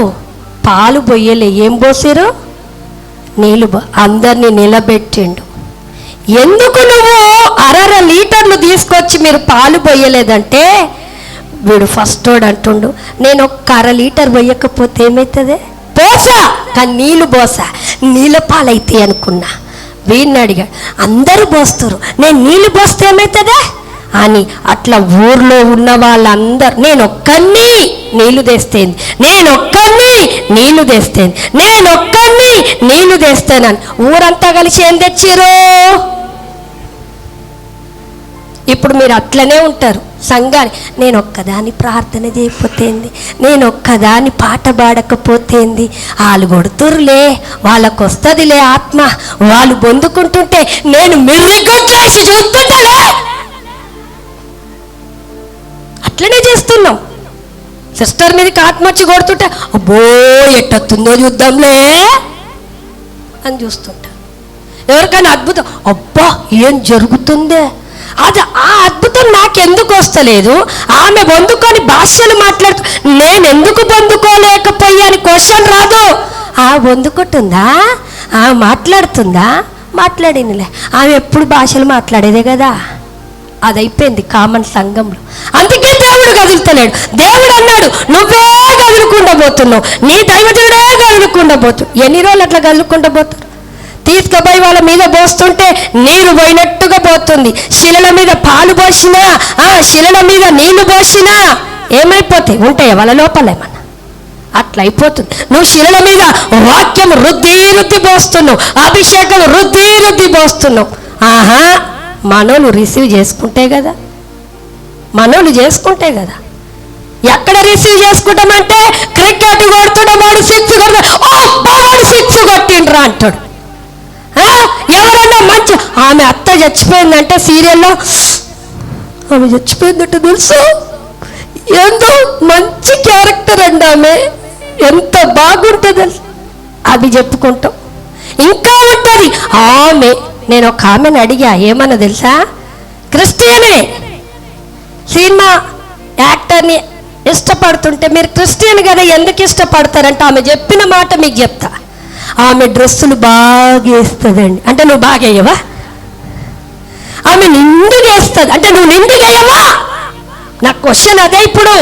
పాలు పోయలే, ఏం పోసారు? నీళ్ళు. అందరినీ నిలబెట్టిండు. ఎందుకు నువ్వు 1/2 లీటర్లు తీసుకొచ్చి మీరు పాలు పోయలేదంటే, వీడు ఫస్ట్ వాడు అంటుండు, నేను 1/2 లీటర్ పోయకపోతే ఏమవుతుంది? పోసా, కానీ నీళ్ళు పోసా. నీళ్ళ పాలైతే అనుకున్నా. వీడిని అడిగాడు, అందరూ పోస్తారు, నేను నీళ్ళు పోస్తే ఏమవుతుందా అని. అట్లా ఊర్లో ఉన్న వాళ్ళందరూ నేనొక్కడిని నీళ్లు తెస్తేంది, నేనొక్కడిని నీళ్లు తెస్తేంది, నేనొక్కడిని నీళ్లు తెస్తానని ఊరంతా కలిసి ఏం తెచ్చిరో. ఇప్పుడు మీరు అట్లనే ఉంటారు సంఘాన్ని. నేను ఒక్కదాన్ని ప్రార్థన చేయకపోతేంది, నేను ఒక్కదాన్ని పాట పాడకపోతేంది, వాళ్ళు కొడుతురులే, వాళ్ళకు వస్తుందిలే ఆత్మ, వాళ్ళు పొందుకుంటుంటే నేను మిర్రిగొచ్చేసి చూస్తుంటానే. అట్లనే చేస్తున్నాం. సిస్టర్ మీదకి ఆత్మ వచ్చి కొడుతుంటే అబ్బో ఎట్టొస్తుందో చూద్దాంలే అని చూస్తుంటా. ఎవరికైనా అద్భుతం, అబ్బా ఏం జరుగుతుందే, అది ఆ అద్భుతం నాకెందుకు వస్తలేదు, ఆమె పొందుకొని భాషలు మాట్లాడుతూ నేను ఎందుకు పొందుకోలేకపోయాని క్వశ్చన్ రాదు. పొందుకుంటుందా, మాట్లాడుతుందా, మాట్లాడినలే, ఆమె ఎప్పుడు భాషలు మాట్లాడేదే కదా. అది అయిపోయింది కామన్ సంఘంలో. అందుకే దేవుడు కదులుతలేడు. దేవుడు అన్నాడు నువ్వే కదులుకుండా పోతున్నావు, నీ దైవజనుడే కదులుకుండా పోతున్నావు. ఎన్ని రోజులు అట్లా కదులుకుండా పోతారు? తీసుకుపోయి వాళ్ళ మీద పోస్తుంటే నీరు పోయినట్టుగా పోతుంది. శిలల మీద పాలు పోసినా, శిలల మీద నీళ్లు పోసినా ఏమైపోతాయి? ఉంటాయా వాళ్ళ లోపల ఏమన్నా? అట్లా అయిపోతుంది. నువ్వు శిలల మీద వాక్యం రుద్ది రుద్ది పోస్తున్నావు, అభిషేకం రుద్ది రుద్ది పోస్తున్నావు. మనోళ్ళు రిసీవ్ చేసుకుంటే కదా, మనోళ్ళు చేసుకుంటే కదా. ఎక్కడ రిసీవ్ చేసుకుంటామంటే క్రికెట్ కొడుతున్నాడు, వాడు 6 వాడు 6 కొట్టిండ్రా అంటాడు. ఎవరన్నా మంచి ఆమె అత్త చచ్చిపోయిందంటే సీరియల్లో ఆమె చచ్చిపోయిందంటే తెలుసు, ఎంతో మంచి క్యారెక్టర్ అండి ఆమె, ఎంత బాగుంటుంది అది చెప్పుకుంటాం. ఇంకా ఉంటుంది ఆమె. నేను ఒక ఆమెను అడిగా, ఏమన్నా తెలుసా, క్రిస్టియనే, సినిమా యాక్టర్ని ఇష్టపడుతుంటే మీరు క్రిస్టియన్ కదా ఎందుకు ఇష్టపడతారంటే ఆమె చెప్పిన మాట మీకు చెప్తా. ఆమె డ్రెస్సులు బాగా వేస్తుందండి అంటే నువ్వు బాగా వేయవా? ఆమె నిండుగా వేస్తుంది అంటే నువ్వు నిండుగా వేయవా? నా క్వశ్చన్ అదే. ఇప్పుడు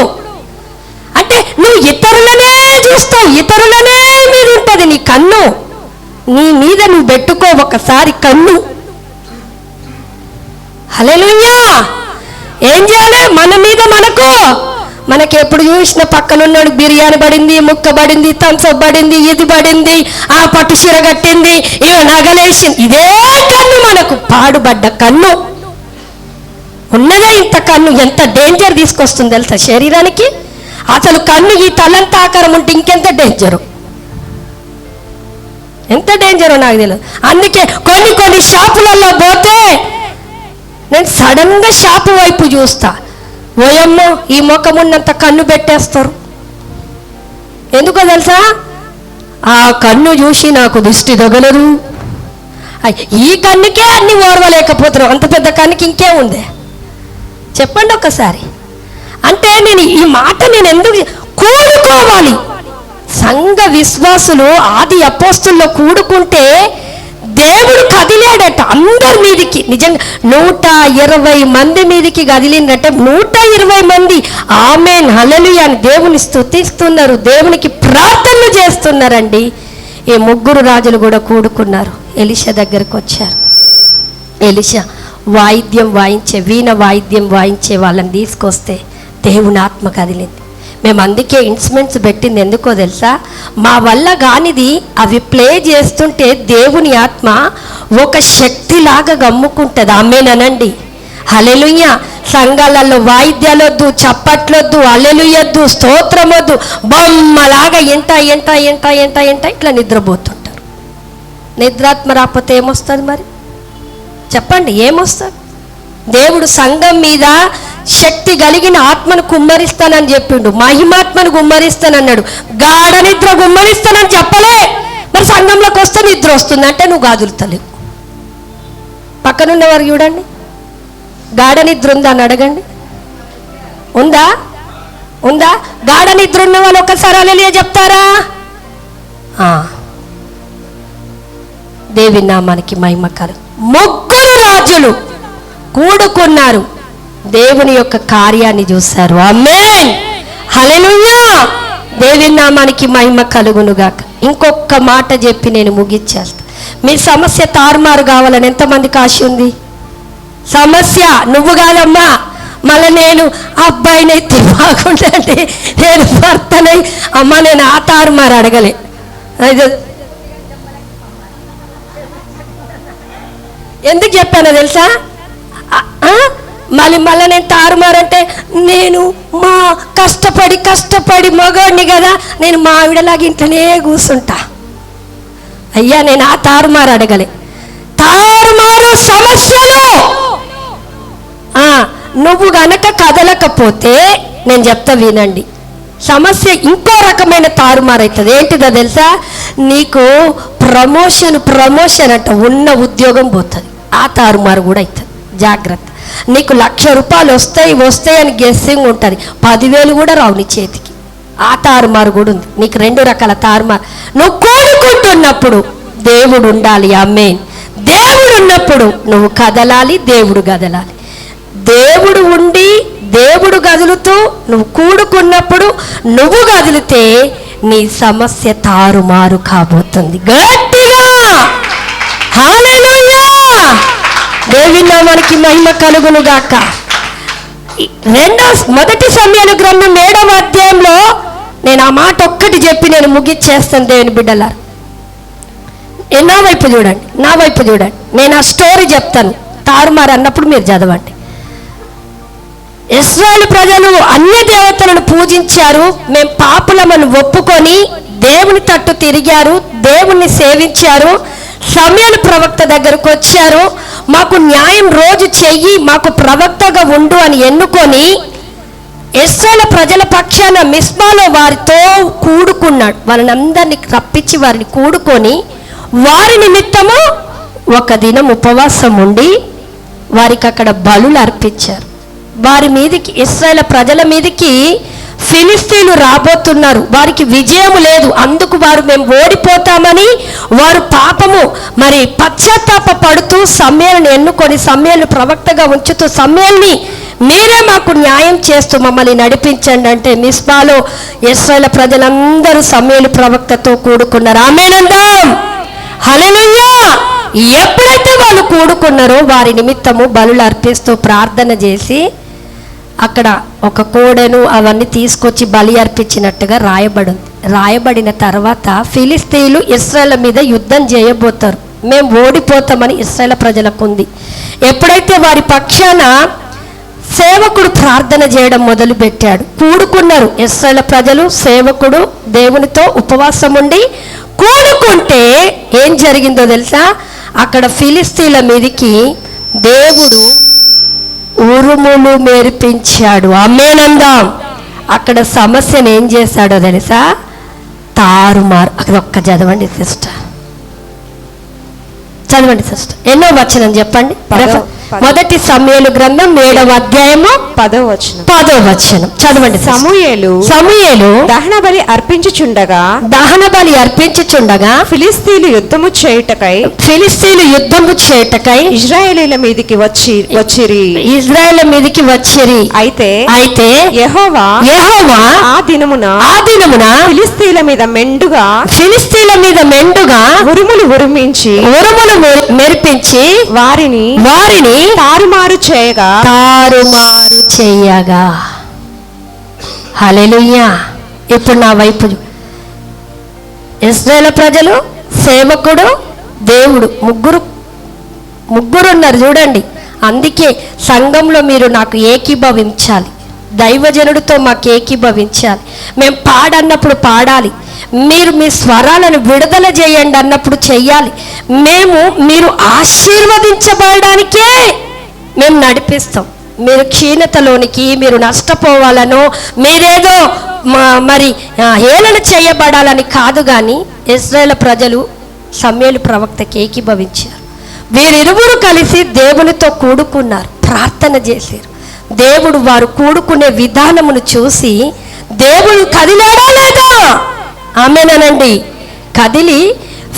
అంటే నువ్వు ఇతరులనే చూస్తావు, ఇతరులనే మీద ఉంటుంది నీ కన్ను, నీ మీద నువ్వు పెట్టుకో ఒకసారి కన్ను. హల్లెలూయా. ఏం చేయాలి? మన మీద మనకి ఎప్పుడు చూసిన పక్కనున్నాడు బిర్యానీ పడింది, ముక్క పడింది, థమ్స్అప్ పడింది, ఇది పడింది, ఆ పట్టు చీర కట్టింది, ఇవో నగలేసింది, ఇదే కన్ను మనకు పాడుబడ్డ కన్ను. ఉన్నదే ఇంత కన్ను ఎంత డేంజర్ తీసుకొస్తుంది తెలుసా శరీరానికి. అసలు కన్ను ఈ తలంత ఆకారం ఉంటే ఇంకెంత డేంజరు, ఎంత డేంజరో నాకు తెలియదు. అందుకే కొన్ని షాపులలో పోతే నేను సడన్గా షాపు వైపు చూస్తా, ఓయమ్మో ఈ ముఖమున్నంత కన్ను పెట్టేస్తారు. ఎందుకో తెలుసా? ఆ కన్ను చూసి నాకు దిష్టి తగలరు. ఈ కన్నుకే అన్ని ఓర్వలేకపోతున్నావు, అంత పెద్ద కన్నుకి ఇంకే ఉంది చెప్పండి ఒకసారి. అంటే నేను ఈ మాట నేను ఎందుకు కూడుకోవాలి? సంఘ విశ్వాసులు ఆది అపోస్తుల్లో కూడుకుంటే దేవుడు కదిలాడట అందరి మీదికి. నిజంగా 120 మంది మీదికి కదిలిందంటే 120 మంది ఆమేన్ హల్లెలూయా అని దేవుని స్తుతిస్తున్నారు, దేవునికి ప్రార్థనలు చేస్తున్నారండి. ఈ 3 రాజులు కూడా కూడుకున్నారు, ఎలీషా దగ్గరకు వచ్చారు. ఎలీషా వాయిద్యం వాయించే, వీణ వాయిద్యం వాయించే వాళ్ళని తీసుకొస్తే దేవుని ఆత్మ కదిలింది. మేము అందుకే ఇన్స్ట్రుమెంట్స్ పెట్టింది ఎందుకో తెలుసా? మా వల్ల కానిది అవి ప్లే చేస్తుంటే దేవుని ఆత్మ ఒక శక్తిలాగా గమ్ముకుంటుంది. ఆమేనండి హల్లెలూయా. సంఘాలలో వాయిద్యాలొద్దు, చప్పట్లొద్దు, హల్లెలూయొద్దు, స్తోత్రం వద్దు, బొమ్మలాగా ఎంట ఇట్లా నిద్రపోతుంటారు. నిద్రాత్మ రాకపోతే ఏమొస్తుంది మరి చెప్పండి? ఏమొస్తుంది? దేవుడు సంఘం మీద శక్తి కలిగిన ఆత్మను కుమ్మరిస్తానని చెప్పిండు, మహిమాత్మను గుమ్మరిస్తానన్నాడు, గాఢ నిద్ర గుమ్మరిస్తానని చెప్పలే. మరి సంఘంలోకి వస్తే నిద్ర వస్తుంది అంటే నువ్వు గాజులుతలేవు. పక్కనున్న వారు చూడండి, గాఢ నిద్ర ఉందా అని అడగండి. ఉందా? గాఢ నిద్ర ఉన్న వాళ్ళు ఒకసారి హల్లెలూయా చెప్తారా? దేవి నామానికి మహిమ కలుగు. 3 రాజులు కూడుకున్నారు, దేవుని యొక్క కార్యాన్ని చూశారు. ఆమేన్ హల్లెలూయా. దేవుని నామానికి మహిమ కలుగునుగాక. ఇంకొక మాట చెప్పి నేను ముగిచ్చేస్తా. మీ సమస్య తారుమారు కావాలని ఎంతమందికి ఆశ ఉంది? సమస్య నువ్వు కాదమ్మా, మళ్ళీ నేను అబ్బాయిని అయితే బాగుండండి, నేను భర్తనై అమ్మ నేను ఆ తారుమారు అడగలే. ఎందుకు చెప్పానో తెలుసా? మళ్ళీ నేను తారుమారంటే నేను మా కష్టపడి మగవాడిని కదా, నేను మా ఆవిడలాగా ఇంట్లోనే కూర్చుంటా. అయ్యా నేను ఆ తారుమారు అడగలే. తారుమారు సమస్యలు నువ్వు గనక కదలకపోతే నేను చెప్తా వినండి, సమస్య ఇంకో రకమైన తారుమారు అవుతుంది. ఏంటిదో తెలుసా? నీకు ప్రమోషన్ అంట, ఉన్న ఉద్యోగం పోతుంది, ఆ తారుమారు కూడా అవుతుంది. జాగ్రత్త. నీకు 1,00,000 రూపాయలు వస్తాయి అని గెస్సింగ్ ఉంటుంది, 10,000 కూడా రావు నీ చేతికి, ఆ తారుమారు కూడా ఉంది. నీకు 2 రకాల తారుమారు. నువ్వు కోరుకుంటున్నప్పుడు దేవుడు ఉండాలి. ఆమేన్. దేవుడు ఉన్నప్పుడు నువ్వు కదలాలి, దేవుడు కదలాలి. దేవుడు ఉండి దేవుడు కదులుతూ నువ్వు కూడుకున్నప్పుడు నువ్వు కదిలితే నీ సమస్య తారుమారు కాబోతుంది. గట్టిగా హల్లెలూయా! దేవుని నామానికి మహిమ కలుగునుగాక. మొదటి సమూయేలు గ్రంథం 7వ అధ్యాయంలో నేను ఆ మాట ఒక్కటి చెప్పి నేను ముగిచ్చేస్తాను. దేవుని బిడ్డలారా, నా వైపు చూడండి. నేను ఆ స్టోరీ చెప్తాను. తారుమారు అన్నప్పుడు మీరు చదవండి. ఇశ్రాయేలు ప్రజలు అన్య దేవతలను పూజించారు. మేము పాపులమని ఒప్పుకొని దేవుని తట్టు తిరిగారు, దేవుణ్ణి సేవించారు. సమూయేలు ప్రవక్త దగ్గరకు వచ్చారు. మాకు న్యాయం రోజు చెయ్యి, మాకు ప్రవక్తగా ఉండు అని ఎన్నుకొని ఇశ్రాయేలు ప్రజల పక్షాన మిస్పాలో వారితో కూడుకున్నాడు. వాళ్ళని అందరినీ రప్పించి వారిని కూడుకొని వారి నిమిత్తము ఒక దినం ఉపవాసం ఉండి వారికి అక్కడ బలులు అర్పించారు. వారి మీదకి, ఇశ్రాయేలు ప్రజల మీదకి ఫిలిస్తీన్లు రాబోతున్నారు. వారికి విజయం లేదు. అందుకు వారు మేము ఓడిపోతామని వారు పాపము మరి పశ్చాత్తాప పడుతూ సమూయేలుని ఎన్నుకొని సమూయేలు ప్రవక్తగా ఉంచుతూ సమూయేలుని మీరే మాకు న్యాయం చేస్తూ మమ్మల్ని నడిపించండి అంటే మిస్పాలో ఇశ్రాయేలు ప్రజలందరూ సమూయేలు ప్రవక్తతో కూడుకున్నారు. ఆమేనందాం. హల్లెలూయా! ఎప్పుడైతే వాళ్ళు కూడుకున్నారో వారి నిమిత్తము బలులు అర్పిస్తూ ప్రార్థన చేసి అక్కడ ఒక కోడెను అవన్నీ తీసుకొచ్చి బలి అర్పించినట్టుగా రాయబడిన తర్వాత ఫిలిస్తీన్లు ఇశ్రాయేలు మీద యుద్ధం చేయబోతారు. మేము ఓడిపోతామని ఇశ్రాయేలు ప్రజలకు ఉంది. ఎప్పుడైతే వారి పక్షాన సేవకుడు ప్రార్థన చేయడం మొదలు పెట్టాడు, కూడుకున్నారు ఇశ్రాయేలు ప్రజలు. సేవకుడు దేవునితో ఉపవాసం ఉండి కూడుకుంటే ఏం జరిగిందో తెలుసా? అక్కడ ఫిలిస్తీన్ల మీదకి దేవుడు ఉరుములు మెరిపించాడు. ఆమేనందాం. అక్కడ సమస్యను ఏం చేశాడో తెలుసా? తారుమారు. అక్కడ ఒక్క చదవండి సిస్టర్. ఎన్నో వచనం చెప్పండి. మొదటి సమూయేలు గ్రంథం 7వ అధ్యాయము 10వ వచనం చదవండి. సమూయేలు దహన బలి అర్పించుచుండగా ఫిలిస్తీన్లు యుద్ధము చేయుటకై ఇశ్రాయేలీల మీదికి వచ్చిరి. అయితే యెహోవా ఆ దినమున ఫిలిస్తీన్ల మీద మెండుగా ఉరుములు మెరిపించి వారిని తారుమారు చేయగా. హల్లెలూయా! ఇప్పుడు నా వైపు ఇశ్రాయేలు ప్రజలు, సేవకుడు, దేవుడు ముగ్గురు ఉన్నారు చూడండి. అందుకే సంఘంలో మీరు నాకు ఏకీభవించాలి, దైవజనుడితో మాకు ఏకీభవించాలి. మేము పాడన్నప్పుడు పాడాలి, మీరు మీ స్వరాలను విడుదల చేయండి అన్నప్పుడు చెయ్యాలి. మీరు ఆశీర్వదించబడడానికే మేము నడిపిస్తాం. మీరు క్షీణతలోనికి, మీరు నష్టపోవాలనో, మీరేదో మరి హేళన చేయబడాలని కాదు. కానీ ఇశ్రాయేలు ప్రజలు సమూయేలు ప్రవక్తకి ఏకీభవించారు. వీరిరువురు కలిసి దేవునితో కూడుకున్నారు, ప్రార్థన చేశారు. దేవుడు వారు కూడుకునే విధానమును చూసి దేవుడు కదిలాడా లేదా? ఆమేనండి. కదిలి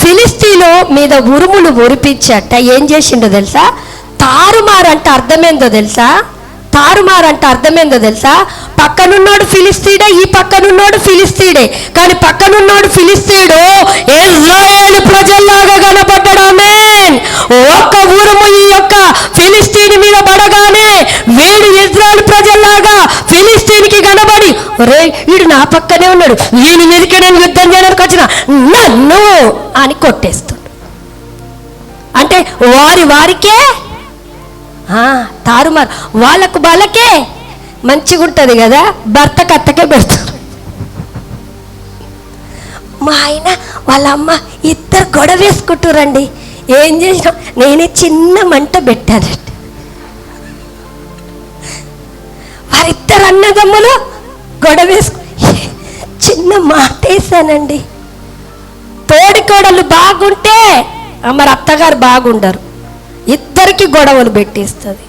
ఫిలిస్తీన్ల మీద ఉరుములు ఉరిపించట. ఏం చేసిండో తెలుసా? తారుమారు అంటే అర్థమేందో తెలుసా? తారుమారంటే అర్థమైందో తెలుసా? పక్కనున్నోడు ఫిలిస్తీడే, ఈ పక్కనున్నోడు ఫిలిస్తీడే, కానీ పక్కనున్నోడు ఫిలిస్తీడు ఇజ్రాయేలు ప్రజల్లాగా కనబడ్డామే. ఒక్క ఊరము ఈ యొక్క ఫిలిస్తీని మీద పడగానే వీడు ఇజ్రాయేల్ ప్రజల్లాగా ఫిలిస్తీనికి కనబడి, ఒరే వీడు నా పక్కనే ఉన్నాడు, వీని మీదకే నేను యుద్ధం చేయడానికి వచ్చిన నన్ను అని కొట్టేస్తాడు. అంటే వారికే తారుమారు, వాళ్ళకే మంచిగా ఉంటుంది కదా, భర్తకు అత్తకే పెడతారు. మా ఆయన వాళ్ళ అమ్మ ఇద్దరు గొడవ వేసుకుంటారండి. ఏం చేసినా నేనే చిన్న మంట పెట్టానండి. వారిద్దరు అన్నదమ్ములు గొడవ వేసుకు చిన్న మాట వేసానండి. తోడికోడలు బాగుంటే మరి అత్తగారు బాగుండరు, ఇద్దరికి గొడవలు పెట్టేస్తుంది.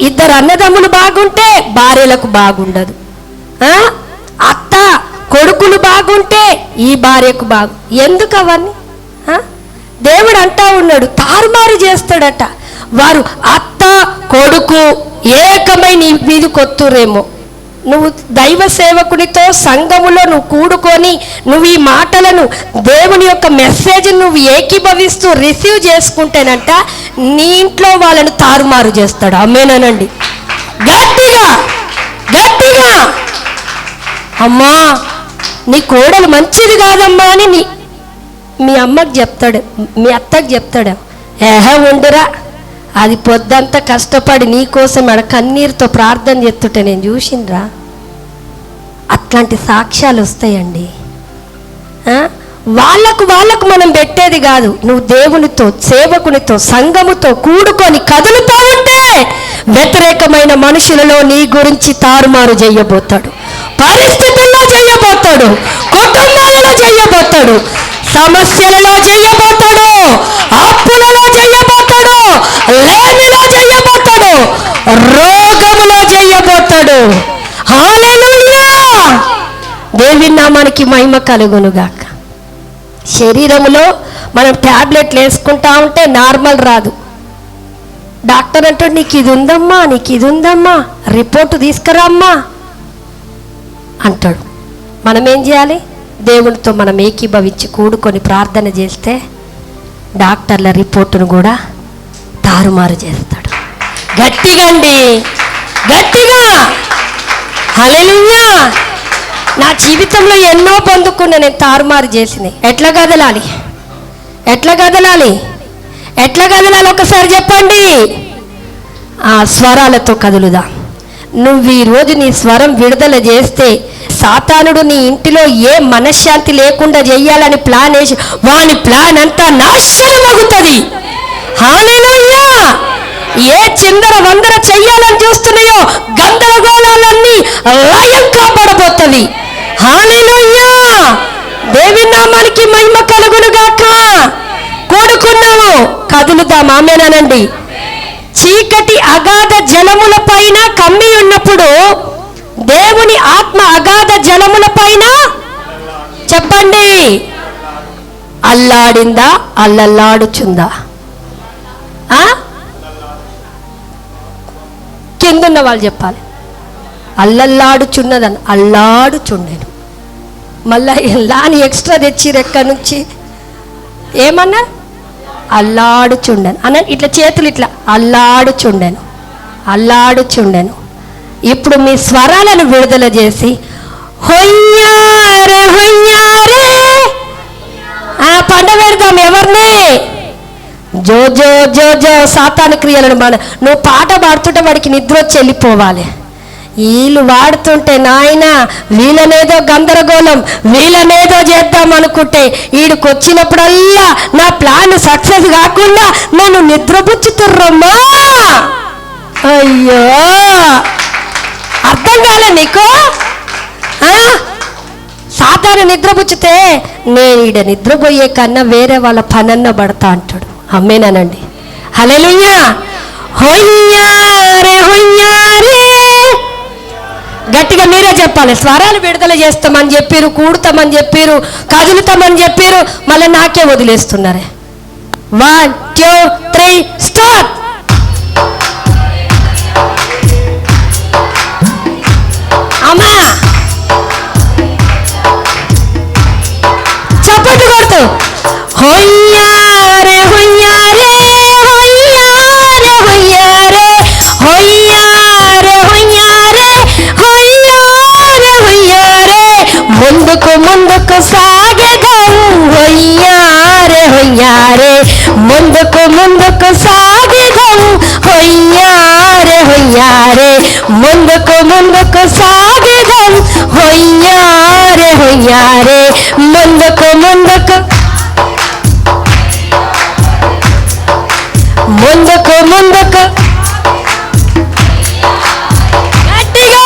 ఇద్దరు అన్నదమ్ములు బాగుంటే భార్యలకు బాగుండదు. అత్త కొడుకులు బాగుంటే ఈ భార్యకు ఎందుకు అవన్నీ? దేవుడు అంటా ఉన్నాడు, తారుమారు చేస్తాడట. వారు అత్త కొడుకు ఏకమై నీ మీద కొత్తురేమో. నువ్వు దైవ సేవకునితో సంఘములో నువ్వు కూడుకొని నువ్వు ఈ మాటలను, దేవుని యొక్క మెసేజ్ నువ్వు ఏకీభవిస్తూ రిసీవ్ చేసుకుంటేనంట నీ ఇంట్లో వాళ్ళను తారుమారు చేస్తాడు. ఆమేనండి. గట్టిగా అమ్మా నీ కోడలు మంచిది కాదమ్మా అని మీ అమ్మకి చెప్తాడు, మీ అత్తకి చెప్తాడు. ఉండురా, అది పొద్దంతా కష్టపడి నీకోసం ఆడ కన్నీరుతో ప్రార్థన చేస్తుంటే నేను చూసినరా. అట్లాంటి సాక్ష్యాలు వస్తాయండి. వాళ్ళకు మనం పెట్టేది కాదు, నువ్వు దేవునితో సేవకునితో సంఘముతో కూడుకొని కదులుతూ ఉంటే వ్యతిరేకమైన మనుషులలో నీ గురించి తారుమారు చేయబోతాడు, పరిస్థితుల్లో చేయబోతాడు, కుటుంబాలలో చేయబోతాడు, సమస్యలలో చేయబోతాడు, అప్పులలో చేయబోతాడు, లేమిలో చేయబోతాడు, రోగములో చేయబోతాడు. హల్లెలూయా! దేవుని నామానికి మహిమ కలుగునుగాక. శరీరములో మనం ట్యాబ్లెట్లు వేసుకుంటా ఉంటే నార్మల్ రాదు. డాక్టర్ అంటాడు నీకు ఇది ఉందమ్మా, రిపోర్టు తీసుకురామ్మా అంటాడు. మనం ఏం చేయాలి? దేవునితో మనం ఏకీభవించి కూడుకొని ప్రార్థన చేస్తే డాక్టర్ల రిపోర్టును కూడా తారుమారు చేస్తాడు. గట్టిగా హల్లెలూయా! నా జీవితంలో ఎన్నో పొందుకున్నా నేను తారుమారు చేసినాయి. ఎట్లా కదలాలి ఒకసారి చెప్పండి. ఆ స్వరాలతో కదులుదా. నువ్వు ఈరోజు నీ స్వరం విడుదల చేస్తే సాతానుడు నీ ఇంటిలో ఏ మనశ్శాంతి లేకుండా చెయ్యాలని ప్లాన్ వేసి వాని ప్లాన్ అంతా నాశనం అవుతుంది. హల్లెలూయా! ఏ చిందర వందర చెయ్యాలని చూస్తున్నాయో గందరగోళాలన్నీ లయం కాపాడబోతుంది. హల్లెలూయా! దేవుని నామానికి మహిమ కలుగునుగాక. కూడుకున్నాము, కదులుదాం. ఆమేనండి. చీకటి అగాధ జలముల పైన కమ్మి ఉన్నప్పుడు దేవుని ఆత్మ అగాధ జలముల పైన చెప్పండి అల్లాడిందా, అల్లల్లాడుచుందా? కిందున్న వాళ్ళు చెప్పాలి. అల్లల్లాడుచున్నదని అల్లాడుచుండెను. మళ్ళా లాని ఎక్స్ట్రా తెచ్చిరు ఎక్కడి నుంచి ఏమన్నా అల్లాడుచుండెను అన్న. ఇట్లా చేతులు ఇట్లా అల్లాడుచుండెను. ఇప్పుడు మీ స్వరాలను విడుదల చేసి హొయ్యారే పండ పెడదాం. ఎవరిని? జో జో జో జో సాతాను క్రియలను నువ్వు పాట పాడుతుంటే వాడికి నిద్ర వచ్చి వెళ్ళిపోవాలి. వీళ్ళు వాడుతుంటే నాయన వీళ్ళనేదో గందరగోళం, వీళ్ళనేదో చేద్దాం అనుకుంటే వీడికి వచ్చినప్పుడల్లా నా ప్లాన్ సక్సెస్ కాకుండా నన్ను నిద్రపుచ్చుతుర్రమ్మా. అయ్యో అర్థం కాలే నీకు? సాతాను నిద్రపుచ్చితే నేను ఈడ నిద్రపోయే కన్నా వేరే వాళ్ళ పనన్న పడతా అంటాడు. అమ్మేనానండి. హల్లెలూయా! హొయ్యారే గట్టిగా మీరే చెప్పాలి. స్వరాలు విడుదల చేస్తామని చెప్పారు, కూడుతామని చెప్పారు, కదులుతామని చెప్పారు, మళ్ళీ నాకే వదిలేస్తున్నారే. 1 2 3 స్టార్ట్. హొయ్యారే హొయ్యారే హొయ్యారే హొయ్యారే హొయ్యారే హొయ్యారే హొయ్యారే హొయ్యారే ముందుకు ముందుకు సాగెదం హొయ్యారే హొయ్యారే ముందుకు ముందుకు సాగెదం హొయ్యారే హొయ్యారే ముందుకు ముందుకు సాగెదం హొయ్యారే హొయ్యారే ముందుకు ముందుకు ముందుకు ముందుకు గట్టిగా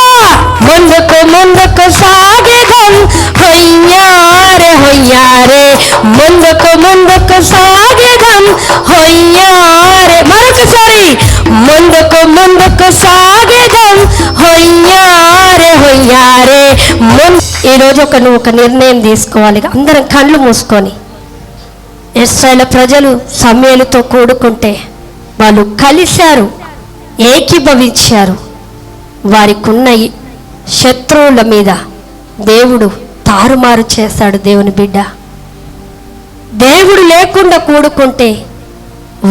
ముందుకు ముందుకు సాగెదం హొయ్యారే హొయ్యారే ముందుకు ముందుకు సాగెదం హొయ్యారే మరొకసారి ముందుకు ముందుకు సాగెదం హొయ్యారే హొయ్యారే ఈరోజు నువ్వు ఒక నిర్ణయం తీసుకోవాలి. అందరం కళ్ళు మూసుకొని ఇశ్రాయేలు ప్రజలు సమూయేలుతో కూడుకుంటే వాళ్ళు కలిశారు, ఏకీభవించారు. వారికున్న శత్రువుల మీద దేవుడు తారుమారు చేశాడు. దేవుని బిడ్డ, దేవుడు లేకుండా కూడుకుంటే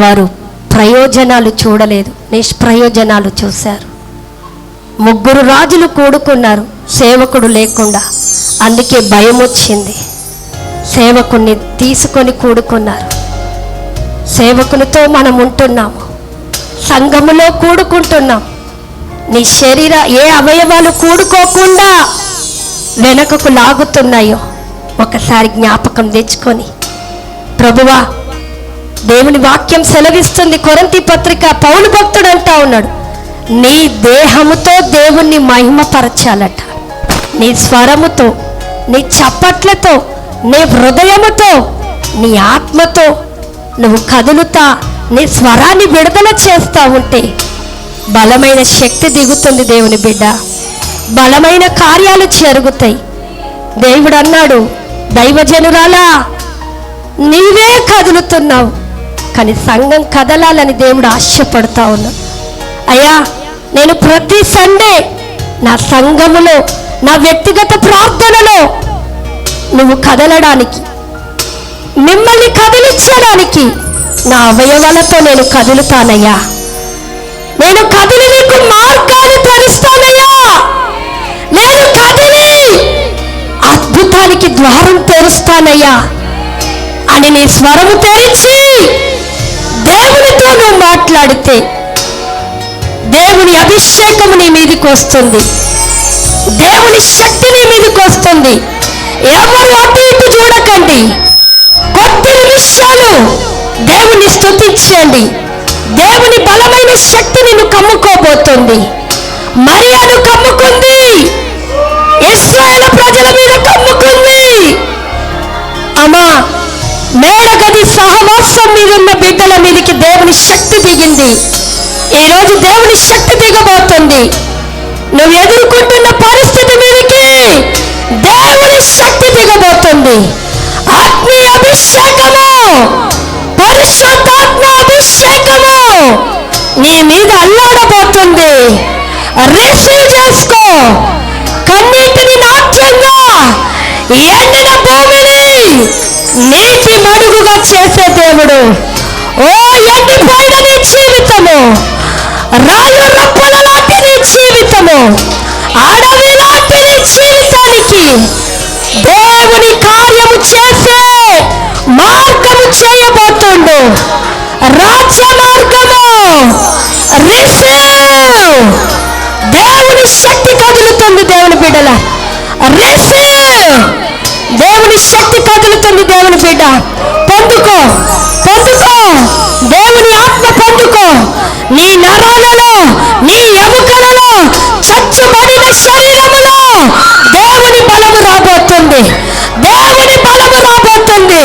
వారు ప్రయోజనాలు చూడలేదు, నిష్ప్రయోజనాలు చూశారు. 3 రాజులు కూడుకున్నారు సేవకుడు లేకుండా, అందుకే భయం వచ్చింది. సేవకుని తీసుకొని కూడుకున్నారు. సేవకునితో మనం ఉంటున్నాము, సంఘములో కూడుకుంటున్నాం. నీ శరీర ఏ అవయవాలు కూడుకోకుండా వెనకకు లాగుతున్నాయో ఒకసారి జ్ఞాపకం తెచ్చుకొని, ప్రభువా దేవుని వాక్యం సెలవిస్తుంది, కొరింథీ పత్రిక పౌలు భక్తుడు అంటా ఉన్నాడు, నీ దేహముతో దేవుణ్ణి మహిమపరచాలట. నీ స్వరముతో, నీ చప్పట్లతో, నీ హృదయముతో, నీ ఆత్మతో నువ్వు కదులుతా నీ స్వరాన్ని విడుదల చేస్తూ ఉంటే బలమైన శక్తి దిగుతుంది. దేవుని బిడ్డ, బలమైన కార్యాలు జరుగుతాయి. దేవుడు అన్నాడు, దైవజనురాలా నీవే కదులుతున్నావు, కానీ సంఘం కదలాలని దేవుడు ఆశపడతా ఉన్నాడు. అయ్యా, నేను ప్రతి సండే నా సంఘములో, నా వ్యక్తిగత ప్రార్థనలో నువ్వు కదలడానికి, మిమ్మల్ని కదిలించడానికి నా అవయవాలతో నేను కదులుతానయ్యా. నేను కదిలి నీకు మార్గాన్ని తెరుస్తానయ్యా. నేను కదిలి అద్భుతానికి ద్వారం తెరుస్తానయ్యా అని నీ స్వరము తెరిచి దేవునితో నువ్వు మాట్లాడితే దేవుని అభిషేకము నీ మీదకి వస్తుంది, దేవుని శక్తి నీ మీదకి వస్తుంది. ఎవరు అటు ఇటు చూడకండి, కొద్ది నిమిషాలు దేవుని స్తుతించండి. దేవుని బలమైన శక్తి నిన్ను కమ్ముకోబోతుంది. మరియను కమ్ముకుంది, ఇశ్రాయేలు ప్రజల మీద కమ్ముకుంది. అమ్మా, మేడగది సహవాసం మీద ఉన్న బిడ్డల మీదకి దేవుని శక్తి దిగింది. ఈరోజు దేవుని శక్తి దిగబోతుంది. నువ్వు ఎదుర్కొంటున్న పరిస్థితి మీదకి దేవుని శక్తి దిగబోతుంది. అగ్ని అభిషేకము, పరిశుద్ధాత్మ అభిషేకము నీ మీద అల్లాడబోతుంది. రిసీవ్ చేసుకో. కన్నీటిని నాట్యంగా, ఎండిన భూమిని నీటి మడుగుగా చేసే దేవుడు. ఓ ఎండిపోయిన నీ జీవితము, రాళ్ళు రప్పల లాంటి నీ జీవితము, అడవి లాంటి నీ జీవితానికి దేవుని కార్యము చేసే మార్గము చేయబోతుండు. రాజ్య మార్గము. రిసీవ్. దేవుని శక్తి కదులుతుంది. దేవుని బిడ్డల రిసీవ్. దేవుని శక్తి కదులుతుంది. దేవుని బిడ్డ పొందుకో, పొందుకో. దేవుని ఆత్మ పొందుకో. నీ నరాలలో, నీ ఎముకలలో, చచ్చుబడిన శరీరములో దేవుని బలము రాబోతుంది. దేవుని బలము రాబోతుంది.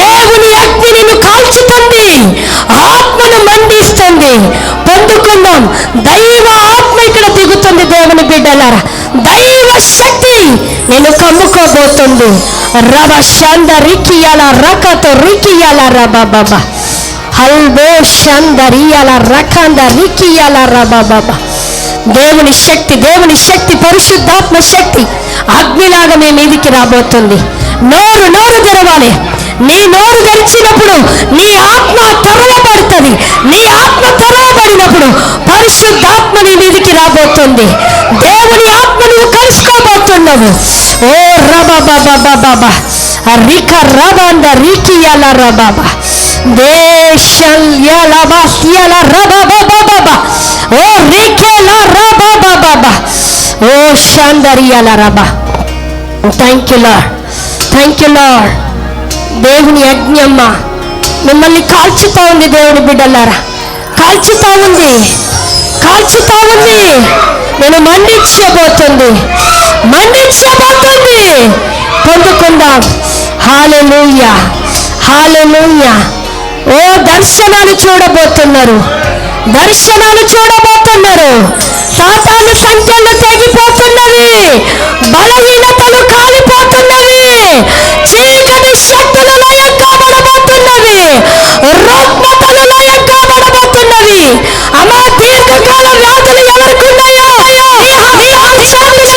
దేవుని అగ్ని నిన్ను కాల్చుతుంది, ఆత్మను మండిస్తుంది. పొందుకుందాం. దైవ ఆత్మ ఇక్కడ దిగుతుంది. దేవుని బిడ్డలారా, దైవ శక్తి నేను కమ్ముకోబోతుంది. రవ శాంద రికియాల రకతో రికియాల రబాబా హల్బో శాంద రియాల రకంద రికియాల రబాబా. దేవుని శక్తి, దేవుని శక్తి, పరిశుద్ధాత్మ శక్తి అగ్నిలాగా మీ మీదికి రాబోతుంది. నోరు తెరవాలి. నీ నోరు తెరిచినప్పుడు నీ ఆత్మ తెరవబడుతుంది. నీ ఆత్మ తెరవబడినప్పుడు పరిశుద్ధాత్మ నీ మీదికి రాబోతుంది. దేవుని ఆత్మ నువ్వు కలుసుకోబోతున్నావు. ఓ రబాబా రిక రబంద రికియాల రబాబా దేశల్యాల బాస్యాల రబాబా ఓ రికేల రబాబా ఓ శాందరియాల రబా. Thank you Lord, thank you Lord. దేవుని యజ్ఞమ్మ మిమ్మల్ని కాల్చుతా ఉంది. దేవుని బిడ్డలారా కాల్చుతా ఉంది, కాల్చుతా ఉంది. నేను మండించబోతుంది, మండించబోతుంది. పొందుకుందాం. హల్లెలూయా, హల్లెలూయా. ఓ దర్శనాలు చూడబోతున్నారు, దర్శనాలు చూడబోతున్నారు. సాతాను సంఖ్యలు తెగిపోతున్నవి, బలహీనతలు కాలిపోతున్నవి, చీకటి శక్తులు లయం కాబడబోతున్నవి, రుగ్మతలు లయం కాబడబోతున్నవి. అమ్మా దీర్ఘకాల వ్యాధులు ఎవరికి ఉన్నాయో నీ అంశాన్ని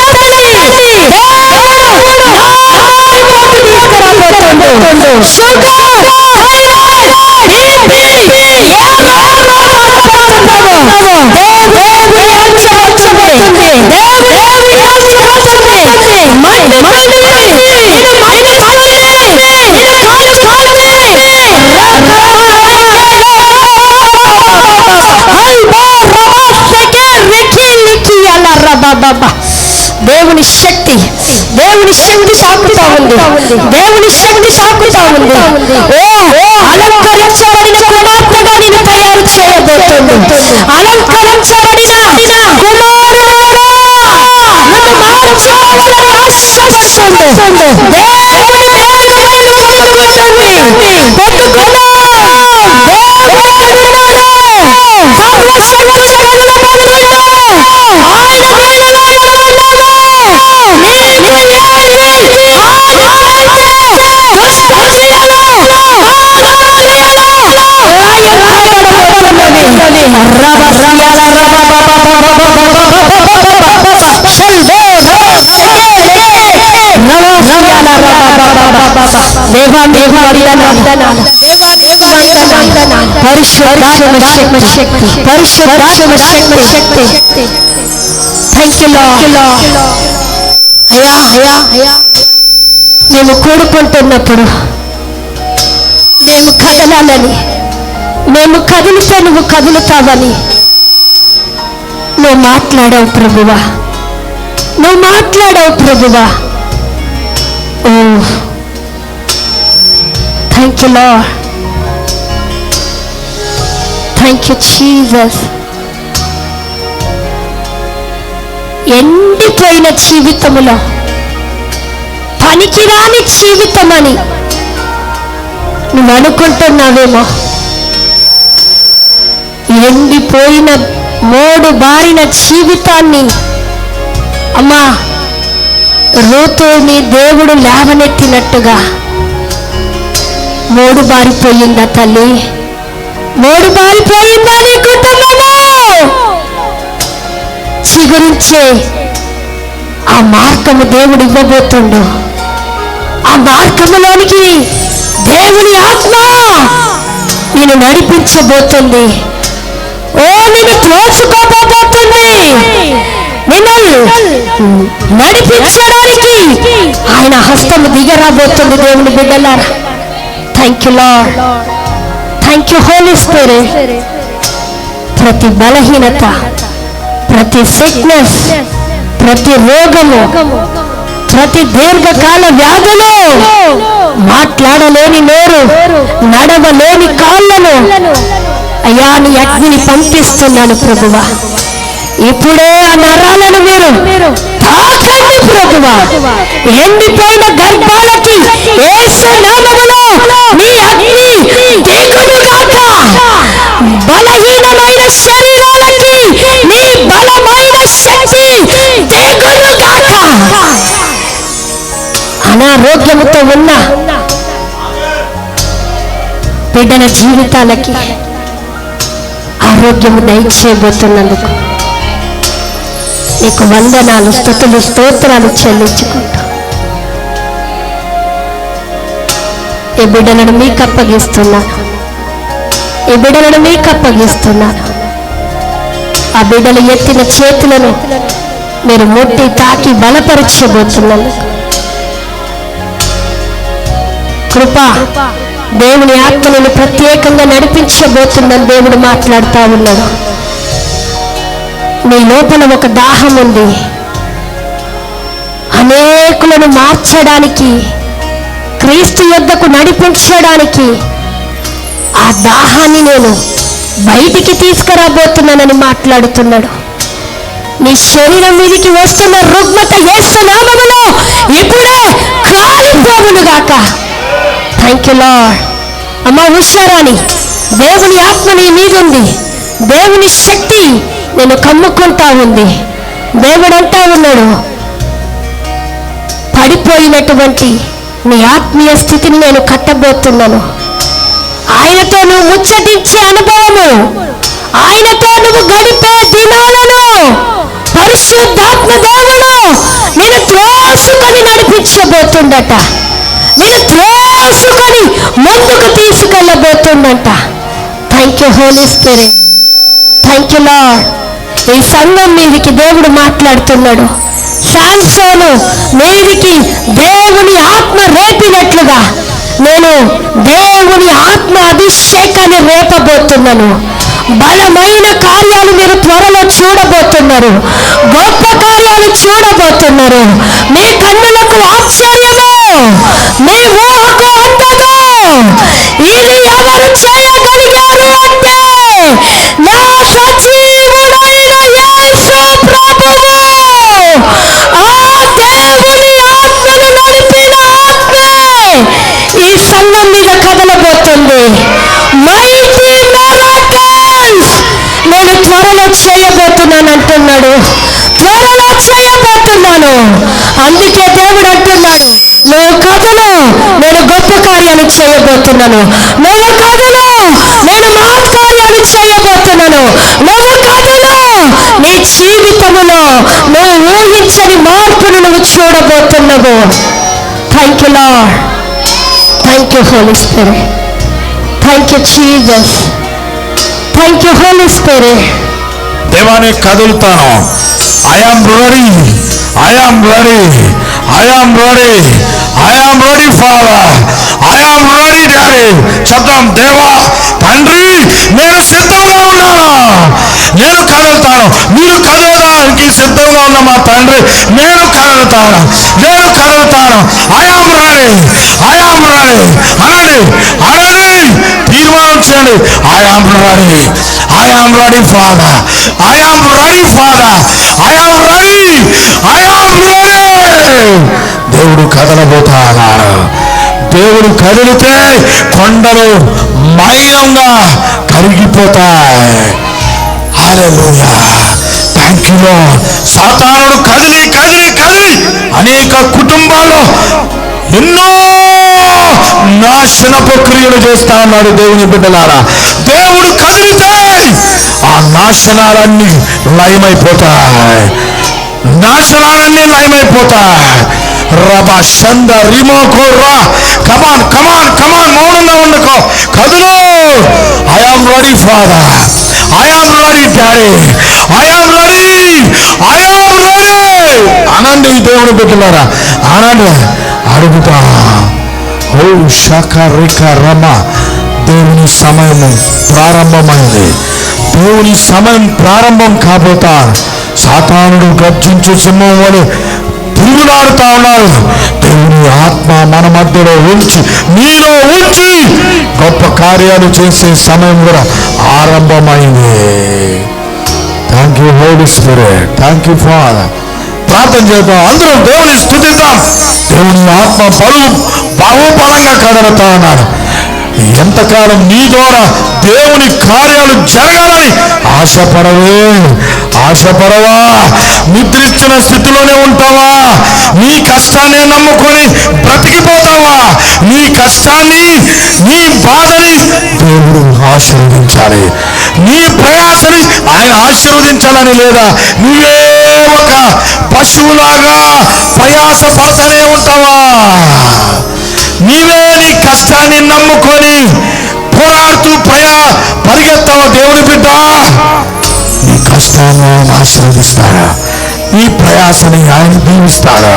దేవుని శక్తి, దేవుని శక్తి తాకుతా ఉంది, దేవుని శక్తి తాకుతా ఉంది. ఓ అలంకరించబడిన కుమార్తెగా నేను తయారు చేయబోతుంది. అలంకరించబడిన కుమారుడు నన్ను మార్చుకోవాలని ఆశిస్తుంది. దేవుని మేలును పొందుకుంటుంది, పొందుకున్నా. మేము కూడుకుంటున్నప్పుడు మేము కదలాలని, మేము కదిలితే నువ్వు కదులుతావని నువ్వు మాట్లాడావు ప్రభువా, నువ్వు మాట్లాడావు ప్రభువా. ఓ thank you Lord, thank you Jesus. ఎండిపోయిన జీవితములో పనికిరాని జీవితమని నువ్వు అనుకుంటున్నావేమో. ఎండిపోయిన మోడు బారిన జీవితాన్ని అమ్మా రూతుని దేవుడు లేవనెత్తినట్టుగా మోడు బారిపోయిందా తల్లి? మోడు బారిపోయిందా నీ కుటుంబము? చిగురించే ఆ మార్గము దేవుడు ఇవ్వబోతుండు. ఆ మార్గములోనికి దేవుని ఆత్మ నేను నడిపించబోతుంది. ఓ నేను త్రోచుకోబోతుంది. నిన్ను నడిపించడానికి ఆయన హస్తము దిగరాబోతుంది. దేవుని బిడ్డలారా thank you Lord, thank you Holi Spirit. ప్రతి బలహీనత, ప్రతి సిక్నెస్, ప్రతి రోగము, ప్రతి దీర్ఘకాల వ్యాధులు, మాట్లాడలేని నోరు, నడవలేని కాళ్ళను అయ్యా నీ అగ్నిని పంపిస్తున్నాను ప్రభువా. ఇప్పుడే ఆ నరాలను మీరు తాకండి ప్రభువా. ఎండిపోయిన గర్భాలకి యేసు నామములో నీ అగ్ని దిగునుగాక. బలహీనమైన శరీరాలకి నీ బలమైన శక్తి దిగునుగాక. అనారోగ్యముతో ఉన్న బిడ్డల జీవితాలకి ఆరోగ్యము దయచేయబోతున్నందుకు నీకు వందనాలు, స్తుతులు, స్తోత్రాలు చెల్లించుకుంటా. ఈ బిడ్డలను మీకు అప్పగిస్తున్నాను. ఈ బిడ్డలను మీకు అప్పగిస్తున్నాను. ఆ బిడ్డలు ఎత్తిన చేతులను మీరు ముట్టి తాకి బలపరచబోతున్నాను. కృప దేవుని ఆత్మను ప్రత్యేకంగా నడిపించబోతుందని దేవుడు మాట్లాడుతూ ఉన్నాడు. నీ లోపల ఒక దాహం ఉంది. అనేకులను మార్చడానికి, క్రీస్తు యొద్దకు నడిపించడానికి ఆ దాహాన్ని నేను బయటికి తీసుకురాబోతున్నానని మాట్లాడుతున్నాడు. నీ శరీరం మీదికి వస్తున్న రుగ్మత యేసు నామములో ఇప్పుడే కాలిపోవునుగాక. Thank you lord. అమ్మ ఉషారాణి, దేవుని ఆత్మ నీ మీదుంది. దేవుని శక్తి నేను కమ్ముకుంటా ఉంది. దేవుడు అంటా ఉన్నాడు, పడిపోయినటువంటి నీ ఆత్మీయ స్థితిని నేను కట్టబోతున్నాను. ఆయనతో నువ్వు ముచ్చటించే అనుభవము, ఆయనతో నువ్వు గడిపే దినాలను పరిశుద్ధాత్మ దేవుడు నేను త్రోసుకొని నడిపించబోతుండట. నేను త్రోసుకొని ముందుకు తీసుకెళ్ళబోతుండట. Thank you Holi Spirit. Thank you Lord. ఈ సంఘం మీదికి దేవుడు మాట్లాడుతున్నాడు. శాంసోను మీదికి దేవుని ఆత్మ రేపినట్లుగా నేను దేవుని ఆత్మ అభిషేకాన్ని రేపబోతున్నాను. బలమైన కార్యాలు మీరు త్వరలో చూడబోతున్నారు. గొప్ప కార్యాలు చూడబోతున్నారు. మీ కన్నులకు ఆశ్చర్యము, మీ ఊహకు అందదు. ఇది ఎవరు చేయగలిగారు అంటే నా సజీవుడైన యేసు ప్రభువు. ఆ దేవుని ఆత్మను నడిపిన ఆత్మే ఈ సంఘం మీద కదలబోతుంది. మైటీ మిరకల్స్ నేను త్వరలో చేయబోతున్నాను అంటున్నాడు. త్వరలో చేయబోతున్నాను. అందుకే దేవుడు అంటున్నాడు, నువ్వు కథలు, నేను గొప్ప కార్యాలు చేయబోతున్నాను. నువ్వు కథలు, నేను మహత్కార్యాలు చేయబోతున్నాను. నువ్వు కథలు, నీ జీవితములో నువ్వు ఊహించని మార్పును నువ్వు చూడబోతున్నావు. Thank you Lord. Thank you Holi Spirit. Thank you Jesus. Thank you Holi Spirit. దేవానే కదులుతాను. I am ready, I am ready, I am ready, I am ready father, I am ready daddy. చెప్తాం, దేవా తండ్రి నేను సిద్ధంగా ఉన్నాను, నేను కదులుతాను. మీరు కదలడానికి సిద్ధంగా ఉన్న మా తండ్రి, నేను కదులుతాను, నేను కదులుతాను. I am ready, I am ready అనండి, అనండి, తీర్మానించండి. I am ready, I am ready father, I am ready father, I am ready, I am ready. దేవుడు కదలబోతాడు. దేవుడు కదిలితే కొండలు మైనంగా కరిగిపోతాయి. హల్లెలూయా. Thank you lord. సాతానుడు కదిలి కదిలి కదిలి అనేక కుటుంబాల్లో ఎన్నో నాశనపు క్రియలు చేస్తా ఉన్నాడు. దేవుని బిడ్డలారా, దేవుడు కదిలితే ఆ నాశనాలన్నీ లయమైపోతాయి. నాశనాలన్నీ లయమైపోతాయి. రబా షంద రిమోకో రా. కమాన్ కమాన్ కమాన్, మౌనంగా ఉండకో, కదులు. I am ready father, I am ready daddy, I am ready, I am ready అనండి. దేవుని బిడ్డలారా అనండి, అడుగుతా. ఓ శాఖ రేఖ రమ. దేవుని సమయము ప్రారంభమైంది. దేవుని సమయం ప్రారంభం కాబోతా. సాతానుడు గర్జించు సింహం వలె తిరుగులాడుతా ఉన్నాడు. దేవుని ఆత్మ మన మధ్యలో ఉంచి, నీలో ఉంచి గొప్ప కార్యాలు చేసే సమయం కూడా ఆరంభమైంది. Thank you Holi Spirit. Thank you Father. ప్రార్థన చేద్దాం, అందరం దేవుని స్తుతిద్దాం. దేవుని ఆత్మ బహుబలంగా కదలుతా ఉన్నాడు. ఎంతకాలం నీ ద్వారా దేవుని కార్యాలు జరగాలని ఆశపడవే, ఆశపడవా? నిద్రించిన స్థితిలోనే ఉంటావా? నీ కష్టాన్ని నమ్ముకొని బ్రతికిపోతావా? నీ కష్టాన్ని, నీ బాధని దేవుడు ఆశీర్వదించాలి. నీ ప్రయాసని ఆయన ఆశీర్వదించాలని లేదా? నువ్వే ఒక పశువులాగా ప్రయాస పడతానే ఉంటావా? నీవే నీ కష్టాన్ని నమ్ముకొని పోరాడుతూ పరిగెత్తావు దేవుని బిడ్డ, నీ కష్టాన్ని ఆయన ఆశీర్వదిస్తాడా, నీ ప్రయాసని ఆయన దీవిస్తాడా?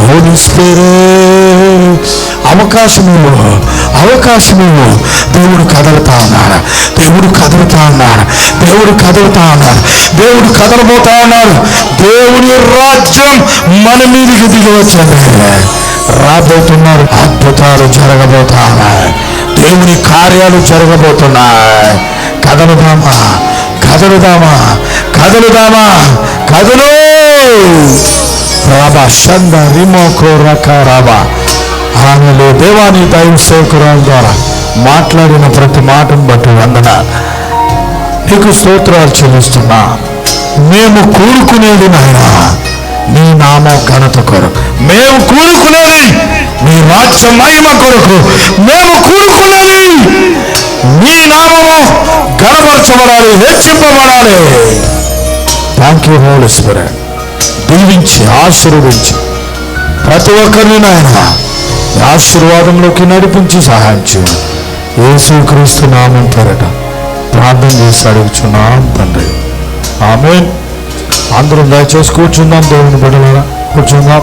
హోలీ స్పిరిట్ అవకాశమేమో దేవుడు కదలుతా ఉన్నాడు, దేవుడు కదలుతా ఉన్నాడు, దేవుడు కదలుతా ఉన్నాడు, దేవుడు కదలబోతా ఉన్నాడు. దేవుని రాజ్యం మన మీదకి దిగి వచ్చింది. రాబోతున్నారు, అద్భుతాలు జరగబోతా ఉన్నాయి, దేవుని కార్యాలు జరగబోతున్నాయి. కదలుదామా కదలుదామా కదలుదామా కదలు రాబా షంద రిమోకో రక రాబా. ఆమెలో దేవాని దైవ సేవకురాల ద్వారా మాట్లాడిన ప్రతి మాటను బట్టి వందనాలు, నీకు స్తోత్రాలు చెల్లిస్తున్నా. మేము కూడుకునేది నాయన నీ నామ ఘనత కొరకు, మేము కూడుకునేది నీ రాజ్య మహిమ కొరకు, మేము కూడుకునేది నీ నామము ఘనపరచబడాలి, హెచ్చింపబడాలి. Thank you Holi spirit. దీవించి ఆశీర్వదించి ప్రతి ఒక్కరిని నాయన ఆశీర్వాదంలోకి నడిపించి సహాయం చేయండి. యేసుక్రీస్తు నామం పేరట ప్రార్థన చేసి అడుగుచున్నాం తండ్రి, ఆమేన్. అందరం దయచేసి కూర్చుందాం, దేవుని బిడ్డలారా కూర్చుందాం.